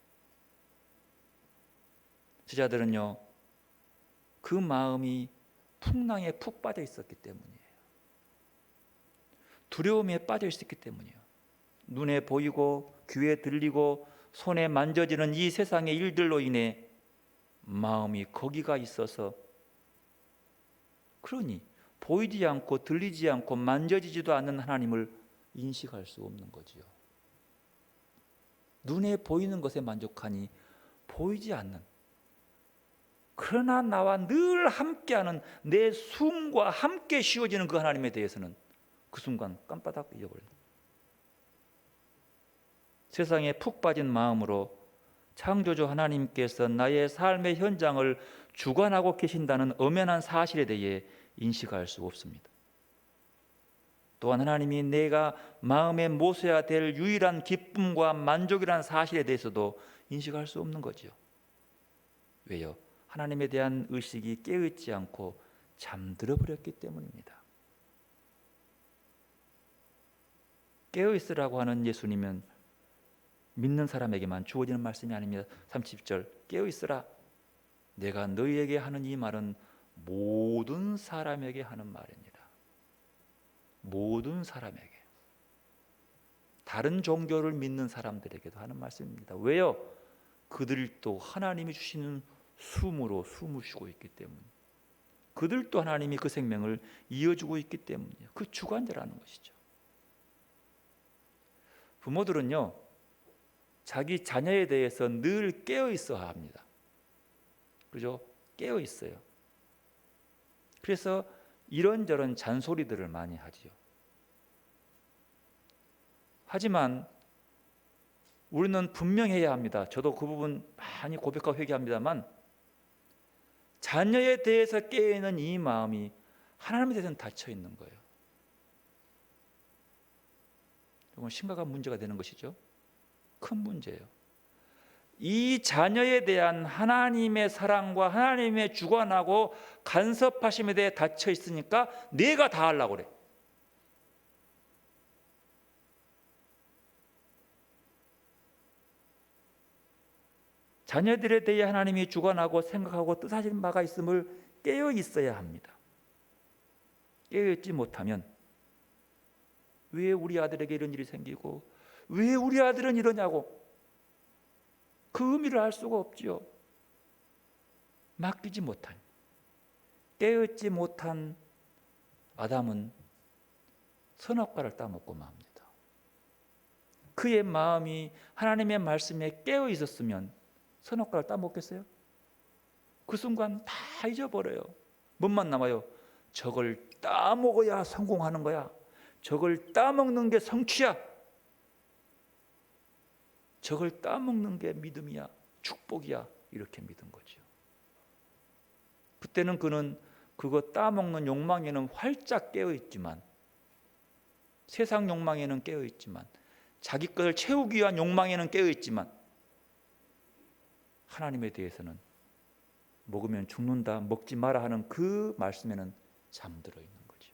제자들은요, 그 마음이 풍랑에 푹 빠져 있었기 때문이에요. 두려움에 빠져 있었기 때문이에요. 눈에 보이고 귀에 들리고 손에 만져지는 이 세상의 일들로 인해 마음이 거기가 있어서, 그러니 보이지 않고 들리지 않고 만져지지도 않는 하나님을 인식할 수 없는 거지요. 눈에 보이는 것에 만족하니 보이지 않는, 그러나 나와 늘 함께하는 내 숨과 함께 쉬어지는 그 하나님에 대해서는 그 순간 깜빡 잊어버립니다. 세상에 푹 빠진 마음으로 창조주 하나님께서 나의 삶의 현장을 주관하고 계신다는 엄연한 사실에 대해 인식할 수 없습니다. 또한 하나님이 내가 마음에 모셔야 될 유일한 기쁨과 만족이라는 사실에 대해서도 인식할 수 없는 거지요. 왜요? 하나님에 대한 의식이 깨어있지 않고 잠들어 버렸기 때문입니다. 깨어있으라고 하는 예수님은 믿는 사람에게만 주어지는 말씀이 아닙니다. 30절, 깨어있으라. 내가 너희에게 하는 이 말은 모든 사람에게 하는 말입니다. 모든 사람에게. 다른 종교를 믿는 사람들에게도 하는 말씀입니다. 왜요? 그들도 하나님이 주시는 숨으로 숨을 쉬고 있기 때문에, 그들도 하나님이 그 생명을 이어주고 있기 때문이에요. 그 주관자라는 것이죠. 부모들은요, 자기 자녀에 대해서 늘 깨어 있어야 합니다. 그죠? 깨어 있어요. 그래서 이런저런 잔소리들을 많이 하지요. 하지만 우리는 분명해야 합니다. 저도 그 부분 많이 고백하고 회개합니다만, 자녀에 대해서 깨어있는 이 마음이 하나님에 대해서는 닫혀 있는 거예요. 이건 심각한 문제가 되는 것이죠. 큰 문제예요. 이 자녀에 대한 하나님의 사랑과 하나님의 주관하고 간섭하심에 대해 닫혀 있으니까 내가 다 하려고 그래. 자녀들에 대해 하나님이 주관하고 생각하고 뜻하신 바가 있음을 깨어 있어야 합니다. 깨어 있지 못하면 왜 우리 아들에게 이런 일이 생기고 왜 우리 아들은 이러냐고 그 의미를 알 수가 없지요. 맡기지 못한, 깨어 있지 못한 아담은 선악과를 따먹고 맙니다. 그의 마음이 하나님의 말씀에 깨어 있었으면 선악과를 따먹겠어요? 그 순간 다 잊어버려요. 뭔만 남아요? 저걸 따먹어야 성공하는 거야. 저걸 따먹는 게 성취야. 저걸 따먹는 게 믿음이야. 축복이야. 이렇게 믿은 거죠. 그때는 그는 그거 따먹는 욕망에는 활짝 깨어있지만, 세상 욕망에는 깨어있지만, 자기 것을 채우기 위한 욕망에는 깨어있지만, 하나님에 대해서는 먹으면 죽는다, 먹지 마라 하는 그 말씀에는 잠들어 있는 거죠.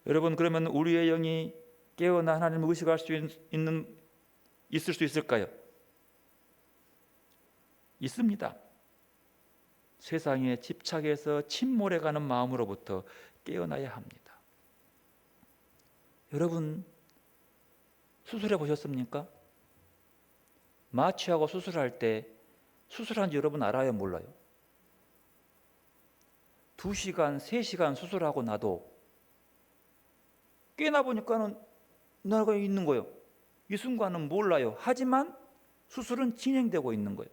여러분, 그러면 우리의 영이 깨어나 하나님을 의식할 수 있을 수 있을까요? 있습니다. 세상에 집착해서 침몰해가는 마음으로부터 깨어나야 합니다. 여러분, 수술해 보셨습니까? 마취하고 수술할 때 수술한지 여러분 알아요? 몰라요? 2시간, 3시간 수술하고 나도 깨나 보니까는 나가 있는 거예요. 이 순간은 몰라요. 하지만 수술은 진행되고 있는 거예요.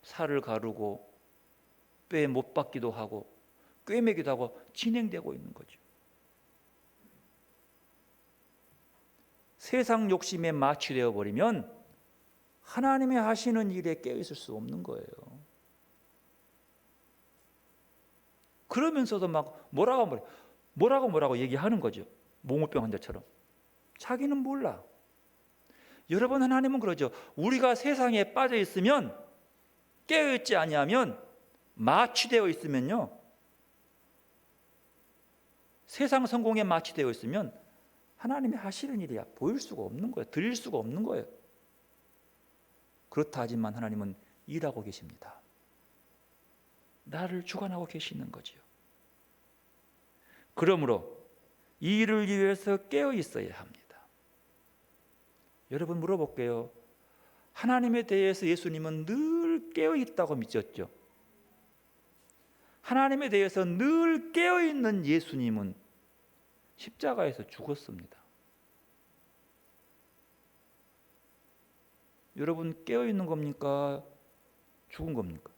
살을 가르고 뼈에 못 박기도 하고 꿰매기도 하고 진행되고 있는 거죠. 세상 욕심에 마취되어 버리면 하나님의 하시는 일에 깨어 있을 수 없는 거예요. 그러면서도 막 뭐라고 얘기하는 거죠. 몽울병 환자처럼. 자기는 몰라. 여러분, 하나님은 그러죠. 우리가 세상에 빠져 있으면, 깨어 있지 아니하면, 마취되어 있으면요, 세상 성공에 마취되어 있으면 하나님이 하시는 일이야 보일 수가 없는 거예요. 드릴 수가 없는 거예요. 그렇다 하지만 하나님은 일하고 계십니다. 나를 주관하고 계시는 거지요. 그러므로 이 일을 위해서 깨어 있어야 합니다. 여러분, 물어볼게요. 하나님에 대해서 예수님은 늘 깨어 있다고 믿었죠. 하나님에 대해서 늘 깨어 있는 예수님은 십자가에서 죽었습니다. 여러분, 깨어 있는 겁니까? 죽은 겁니까?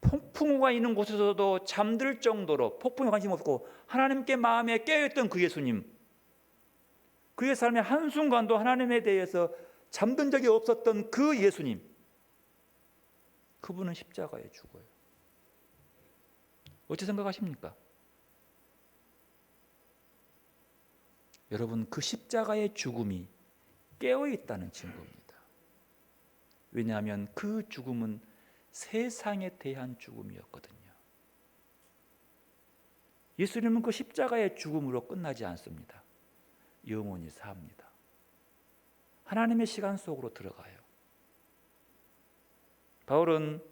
폭풍우가 있는 곳에서도 잠들 정도로 폭풍에 관심 없고 하나님께 마음에 깨어있던 그 예수님, 그의 삶의 한순간도 하나님에 대해서 잠든 적이 없었던 그 예수님, 그분은 십자가에 죽어요. 어찌 생각하십니까? 여러분, 그 십자가의 죽음이 깨어있다는 증거입니다. 왜냐하면 그 죽음은 세상에 대한 죽음이었거든요. 예수님은 그 십자가의 죽음으로 끝나지 않습니다. 영원히 삽니다. 하나님의 시간 속으로 들어가요. 바울은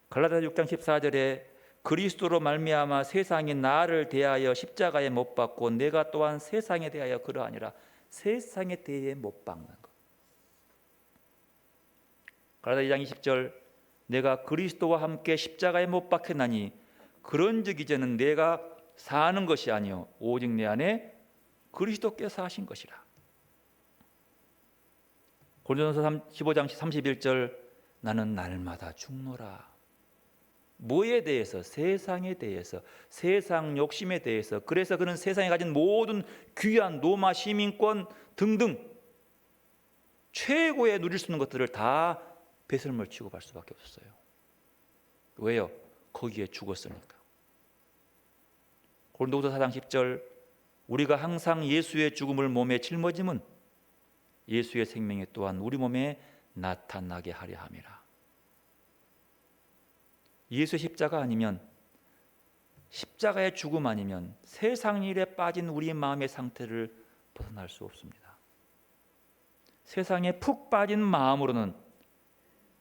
갈라디아 6장 14절에 그리스도로 말미암아 세상이 나를 대하여 십자가에 못 박고 내가 또한 세상에 대하여 그러하니라. 세상에 대해 못 박는 것. 갈라디아 2장 20절 내가 그리스도와 함께 십자가에 못 박혔나니 그런즉 이제는 내가 사는 것이 아니요 오직 내 안에 그리스도께서 하신 것이라. 고린도전서 15장 31절 나는 날마다 죽노라. 뭐에 대해서? 세상에 대해서, 세상 욕심에 대해서. 그래서 그는 세상에 가진 모든 귀한 로마 시민권 등등 최고의 누릴 수 있는 것들을 다 배설물 취급할 수밖에 없었어요. 왜요? 거기에 죽었으니까. 고린도후서 4장 10절, 우리가 항상 예수의 죽음을 몸에 짊어짐은 예수의 생명이 또한 우리 몸에 나타나게 하려 함이라. 예수의 십자가 아니면, 십자가의 죽음 아니면 세상 일에 빠진 우리 마음의 상태를 벗어날 수 없습니다. 세상에 푹 빠진 마음으로는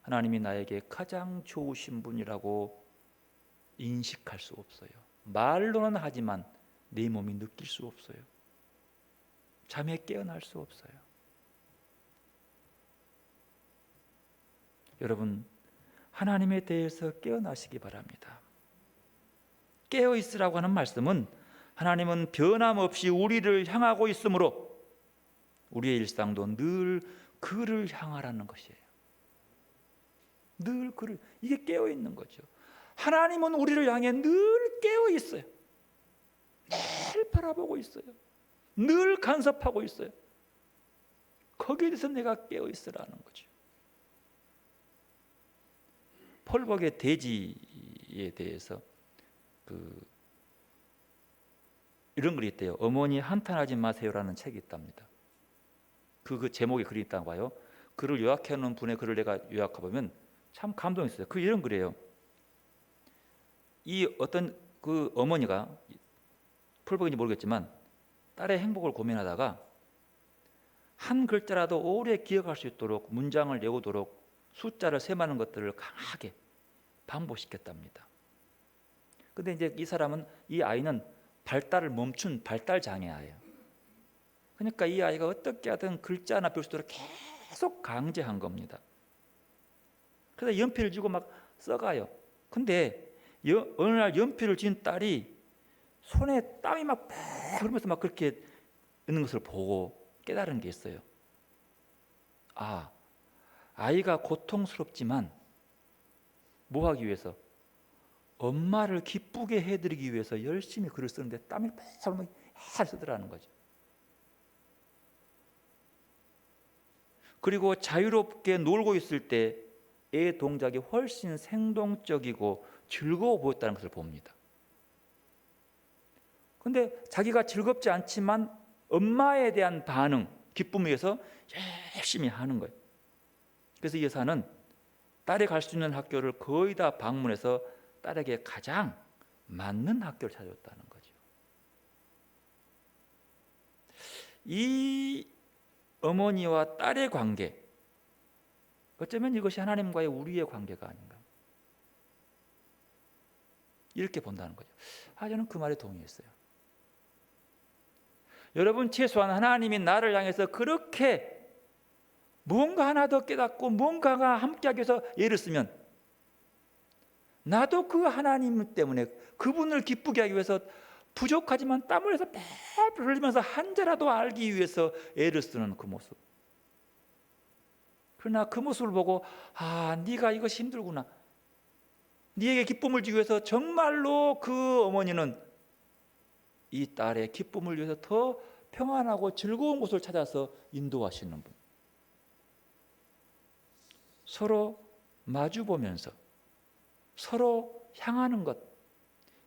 하나님이 나에게 가장 좋으신 분이라고 인식할 수 없어요. 말로는 하지만 내 몸이 느낄 수 없어요. 잠에 깨어날 수 없어요. 여러분, 하나님에 대해서 깨어나시기 바랍니다. 깨어 있으라고 하는 말씀은 하나님은 변함없이 우리를 향하고 있으므로 우리의 일상도 늘 그를 향하라는 것이에요. 늘 그를, 이게 깨어 있는 거죠. 하나님은 우리를 향해 늘 깨어 있어요. 늘 바라보고 있어요. 늘 간섭하고 있어요. 거기에 대해서 내가 깨어 있으라는 거죠. 펄벅의 돼지에 대해서 이런 글이 있대요. 어머니 한탄하지 마세요라는 책이 있답니다. 그 제목에 글이 있다고 봐요. 글을 요약해 놓은 분의 글을 내가 요약해 보면 참 감동했어요. 그 이런 글이에요. 이 어떤 그 어머니가 펄벅인지 모르겠지만 딸의 행복을 고민하다가 한 글자라도 오래 기억할 수 있도록 문장을 외우도록 숫자를 세마는 것들을 강하게 반복시켰답니다. 근데 이제 이 아이는 발달을 멈춘 발달 장애아예요. 그러니까 이 아이가 어떻게 하든 글자 하나 배울 수 있도록 계속 강제한 겁니다. 그래서 연필을 쥐고 막 써가요. 근데 어느 날 연필을 쥔 딸이 손에 땀이 막 흐르면서 막 그렇게 있는 것을 보고 깨달은 게 있어요. 아, 아이가 고통스럽지만 뭐 하기 위해서? 엄마를 기쁘게 해드리기 위해서 열심히 글을 쓰는데 땀이 펄펄 쓰더라는 거죠. 그리고 자유롭게 놀고 있을 때 애 동작이 훨씬 생동적이고 즐거워 보였다는 것을 봅니다. 근데 자기가 즐겁지 않지만 엄마에 대한 반응, 기쁨을 위해서 열심히 하는 거예요. 그래서 이 여사는 딸이 갈 수 있는 학교를 거의 다 방문해서 딸에게 가장 맞는 학교를 찾아줬다는 거죠. 이 어머니와 딸의 관계, 어쩌면 이것이 하나님과의 우리의 관계가 아닌가, 이렇게 본다는 거죠. 저는 그 말에 동의했어요. 여러분, 최소한 하나님이 나를 향해서 그렇게 뭔가 하나 더 깨닫고 뭔가가 함께하기 위해서 예를 쓰면 나도 그 하나님 때문에 그분을 기쁘게 하기 위해서 부족하지만 땀을 흘려서 펄펄 흘리면서 한자라도 알기 위해서 애를 쓰는 그 모습. 그러나 그 모습을 보고 네가 이것이 힘들구나. 네에게 기쁨을 주기 위해서 정말로 그 어머니는 이 딸의 기쁨을 위해서 더 평안하고 즐거운 곳을 찾아서 인도하시는 분. 서로 마주보면서 서로 향하는 것,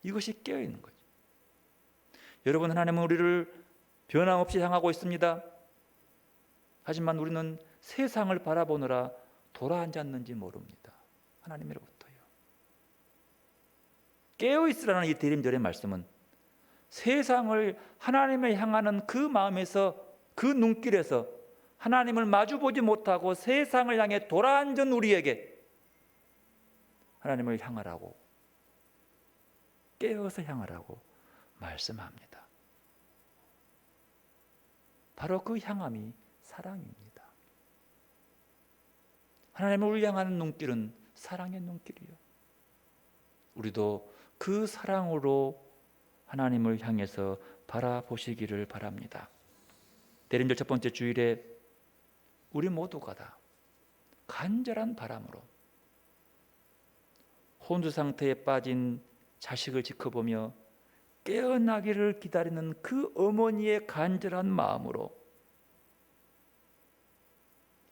이것이 깨어있는 거죠. 여러분, 하나님은 우리를 변함없이 향하고 있습니다. 하지만 우리는 세상을 바라보느라 돌아앉았는지 모릅니다. 하나님으로부터요. 깨어있으라는 이 대림절의 말씀은 세상을 하나님을 향하는 그 마음에서, 그 눈길에서 하나님을 마주보지 못하고 세상을 향해 돌아앉은 우리에게 하나님을 향하라고, 깨어서 향하라고 말씀합니다. 바로 그 향함이 사랑입니다. 하나님을 우리 향하는 눈길은 사랑의 눈길이요. 우리도 그 사랑으로 하나님을 향해서 바라보시기를 바랍니다. 대림절 첫 번째 주일에 우리 모두가 다 간절한 바람으로 혼수 상태에 빠진 자식을 지켜보며 깨어나기를 기다리는 그 어머니의 간절한 마음으로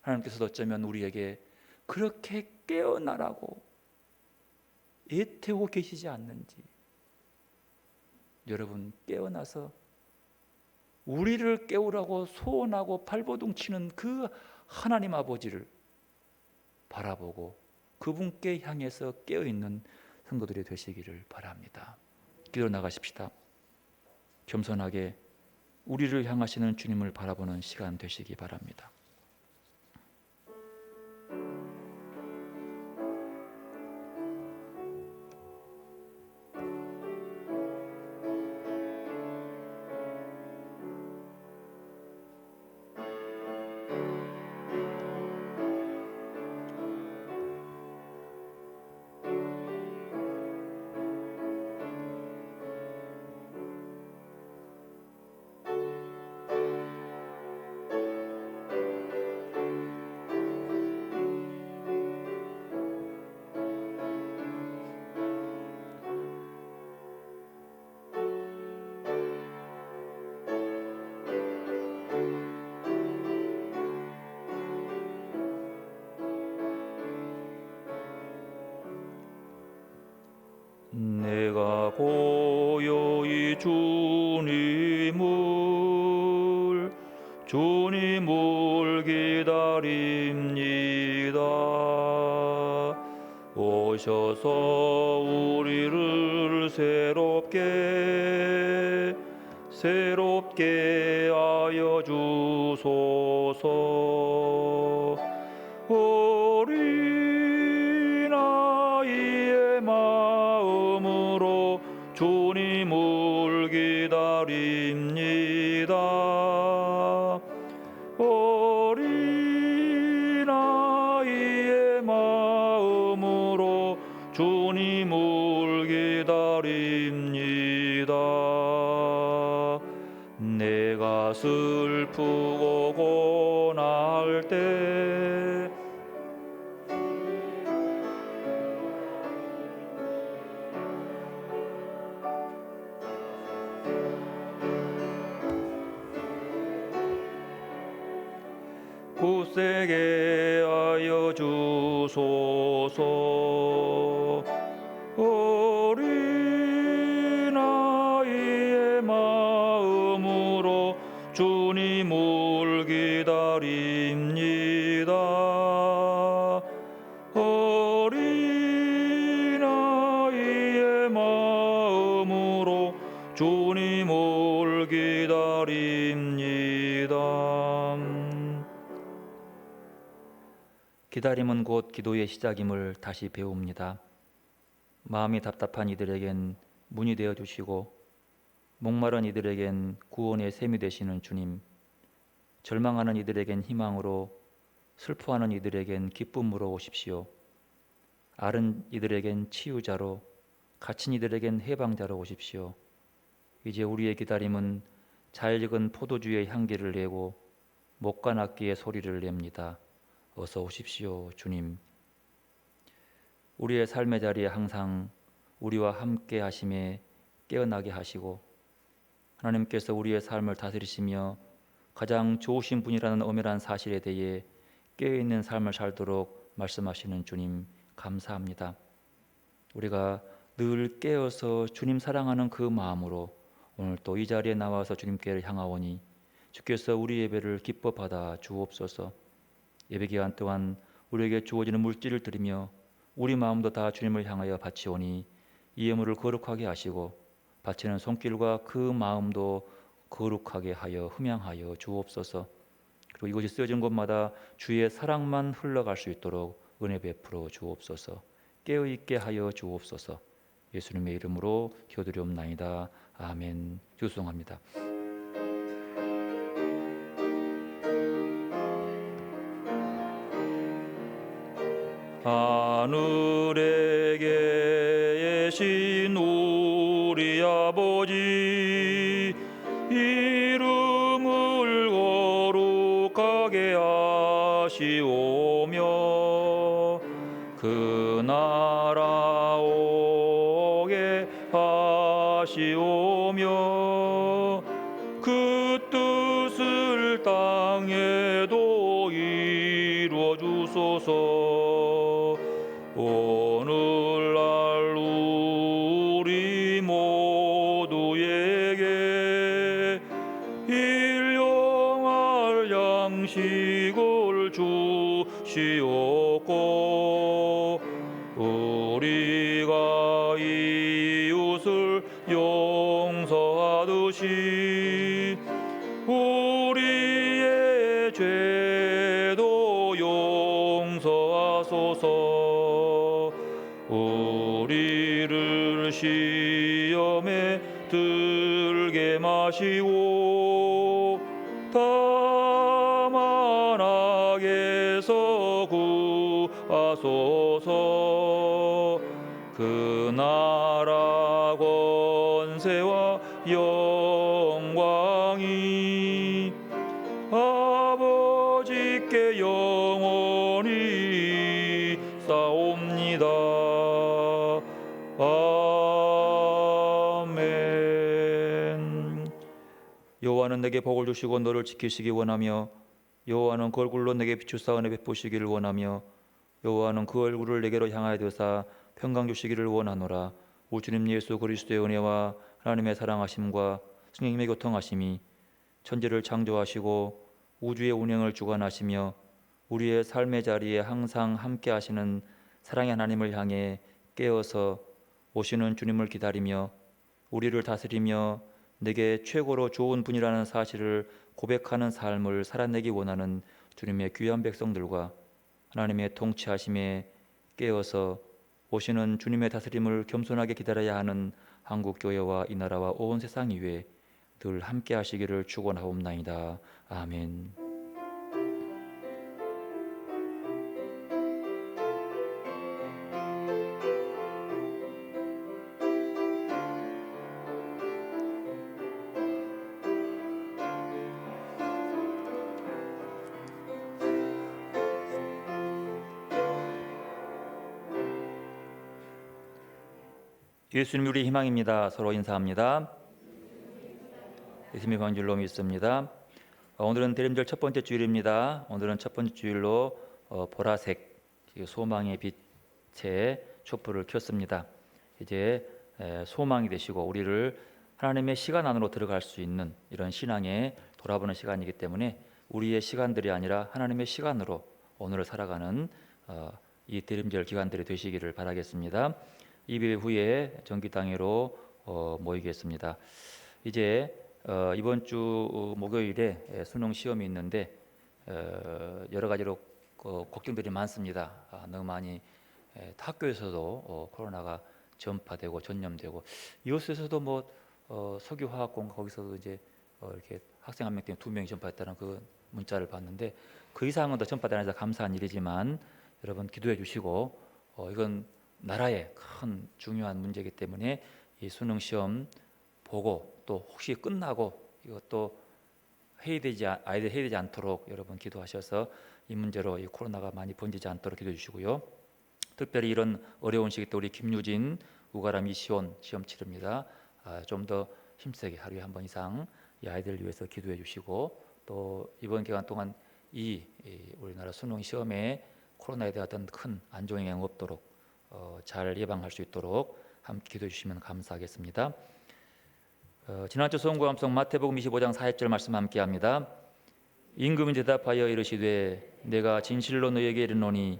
하나님께서도 어쩌면 우리에게 그렇게 깨어나라고 애태우고 계시지 않는지. 여러분, 깨어나서 우리를 깨우라고 소원하고 발버둥 치는 그 하나님 아버지를 바라보고 그분께 향해서 깨어있는 성도들이 되시기를 바랍니다. 기도로 나가십시다. 겸손하게 우리를 향하시는 주님을 바라보는 시간 되시기 바랍니다. 내가 고요히 주님을 기다립니다. 오셔서 우리를 새롭게 하여 주소서. 어린아이의 마음으로 주님을 기다립니다. 어린아이의 마음으로 주님을 기다립니다. 내가 슬프고 고난할 때 굳세게 하여 주소서. 어린아이의 마음으로 주님을 기다립니다. 어린아이의 마음으로 주님을 기다립니다. 기다림은 곧 기도의 시작임을 다시 배웁니다. 마음이 답답한 이들에겐 문이 되어 주시고 목마른 이들에겐 구원의 샘이 되시는 주님, 절망하는 이들에겐 희망으로, 슬퍼하는 이들에겐 기쁨으로 오십시오. 앓은 이들에겐 치유자로, 갇힌 이들에겐 해방자로 오십시오. 이제 우리의 기다림은 잘 익은 포도주의 향기를 내고 목과 낙기의 소리를 냅니다. 어서 오십시오, 주님. 우리의 삶의 자리에 항상 우리와 함께 하심에 깨어나게 하시고 하나님께서 우리의 삶을 다스리시며 가장 좋으신 분이라는 엄연한 사실에 대해 깨어있는 삶을 살도록 말씀하시는 주님, 감사합니다. 우리가 늘 깨어서 주님 사랑하는 그 마음으로 오늘 또 이 자리에 나와서 주님께 향하오니 주께서 우리 예배를 기뻐 받아 주옵소서. 예배 기간 동안 우리에게 주어지는 물질을 드리며 우리 마음도 다 주님을 향하여 바치오니 이 예물을 거룩하게 하시고 바치는 손길과 그 마음도 거룩하게 하여 흠양하여 주옵소서. 그리고 이것이 쓰여진 곳마다 주의 사랑만 흘러갈 수 있도록 은혜 베풀어 주옵소서. 깨어있게 하여 주옵소서. 예수님의 이름으로 기도드리옵나이다. 아멘. 주송합니다. 하늘에 계신 우리 아버지, 이름을 거룩하게 하시오며 그 나라 하시오며 그 뜻을 땅에도 이루어 주소서. 오늘날 우리 모두에게 일용할 양식을 주시옵고 우리가 이웃을 용서하듯이 우리의 죄도 용서하소서. 우리를 시험에 들게 마시고 다만 악에서 구하소서. 그 나라 권세와 영광이 아버지께 영원히 싸옵니다. 아멘. 여호와는 내게 복을 주시고 너를 지키시기 원하며 여호와는 그 얼굴로 내게 비추사 은혜 베푸시기를 원하며 여호와는 그 얼굴을 내게로 향하여 드사 평강 주시기를 원하노라. 오 주님 예수 그리스도의 은혜와 하나님의 사랑하심과 성령님의 교통하심이 천지를 창조하시고 우주의 운행을 주관하시며 우리의 삶의 자리에 항상 함께 하시는 사랑의 하나님을 향해 깨어서 오시는 주님을 기다리며 우리를 다스리며 내게 최고로 좋은 분이라는 사실을 고백하는 삶을 살아내기 원하는 주님의 귀한 백성들과 하나님의 통치하심에 깨어서 오시는 주님의 다스림을 겸손하게 기다려야 하는 한국교회와 이 나라와 온 세상 위에 늘 함께 하시기를 축원하옵나이다. 아멘. 예수님 우리 희망입니다. 서로 인사합니다. 예수님의 방줄로 믿습니다. 오늘은 대림절 첫 번째 주일입니다. 오늘은 첫 번째 주일로 보라색 소망의 빛에 촛불을 켰습니다. 이제 소망이 되시고 우리를 하나님의 시간 안으로 들어갈 수 있는 이런 신앙에 돌아보는 시간이기 때문에 우리의 시간들이 아니라 하나님의 시간으로 오늘을 살아가는 이 대림절 기간들이 되시기를 바라겠습니다. 예배 후에 정기당회로 모이겠습니다. 이제 이번 주 목요일에 수능 시험이 있는데 여러 가지로 걱정들이 많습니다. 너무 많이 학교에서도 코로나가 전파되고 전염되고 이웃에서도 뭐 석유화학공학 거기서도 이제 이렇게 학생 한 명 때문에 2명이 전파했다는 그 문자를 봤는데 그 이상은 더 전파되는 데 감사한 일이지만 여러분 기도해 주시고 이건 나라의 큰 중요한 문제이기 때문에 이 수능 시험 보고 또 혹시 끝나고 이것도 아이들 해이되지 않도록 여러분 기도하셔서 이 문제로 이 코로나가 많이 번지지 않도록 기도해 주시고요. 특별히 이런 어려운 시기 때 우리 김유진, 우가람 이시온 시험 치릅니다. 좀 더 힘세게 하루에 한 번 이상 이 아이들을 위해서 기도해 주시고 또 이번 기간 동안 이 우리나라 수능 시험에 코로나에 대한 어떤 큰 안 좋은 영향 없도록 잘 예방할 수 있도록 함께 기도해 주시면 감사하겠습니다. 지난주 소원과 감성 마태복음 25장 40절 말씀 함께합니다. 임금이 대답하여 이르시되 내가 진실로 너희에게 이르노니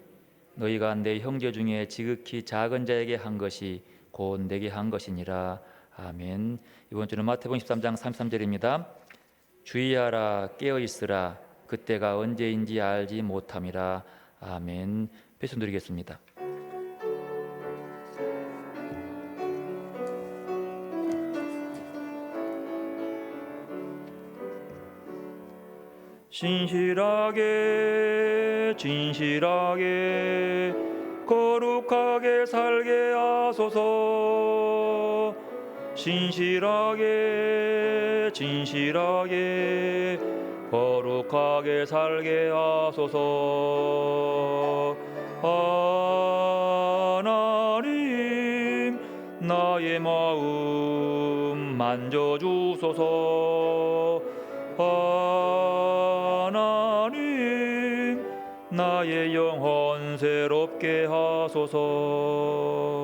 너희가 내 형제 중에 지극히 작은 자에게 한 것이 곧 내게 한 것이니라. 아멘. 이번 주는 마태복음 13장 33절입니다. 주의하라 깨어 있으라 그때가 언제인지 알지 못함이라. 아멘. 배송 드리겠습니다. 진실하게 진실하게 거룩하게 살게 하소서. 진실하게 진실하게 거룩하게 살게 하소서. 하나님 나의 마음 만져주소서. 하나님 나의 영혼 새롭게 하소서.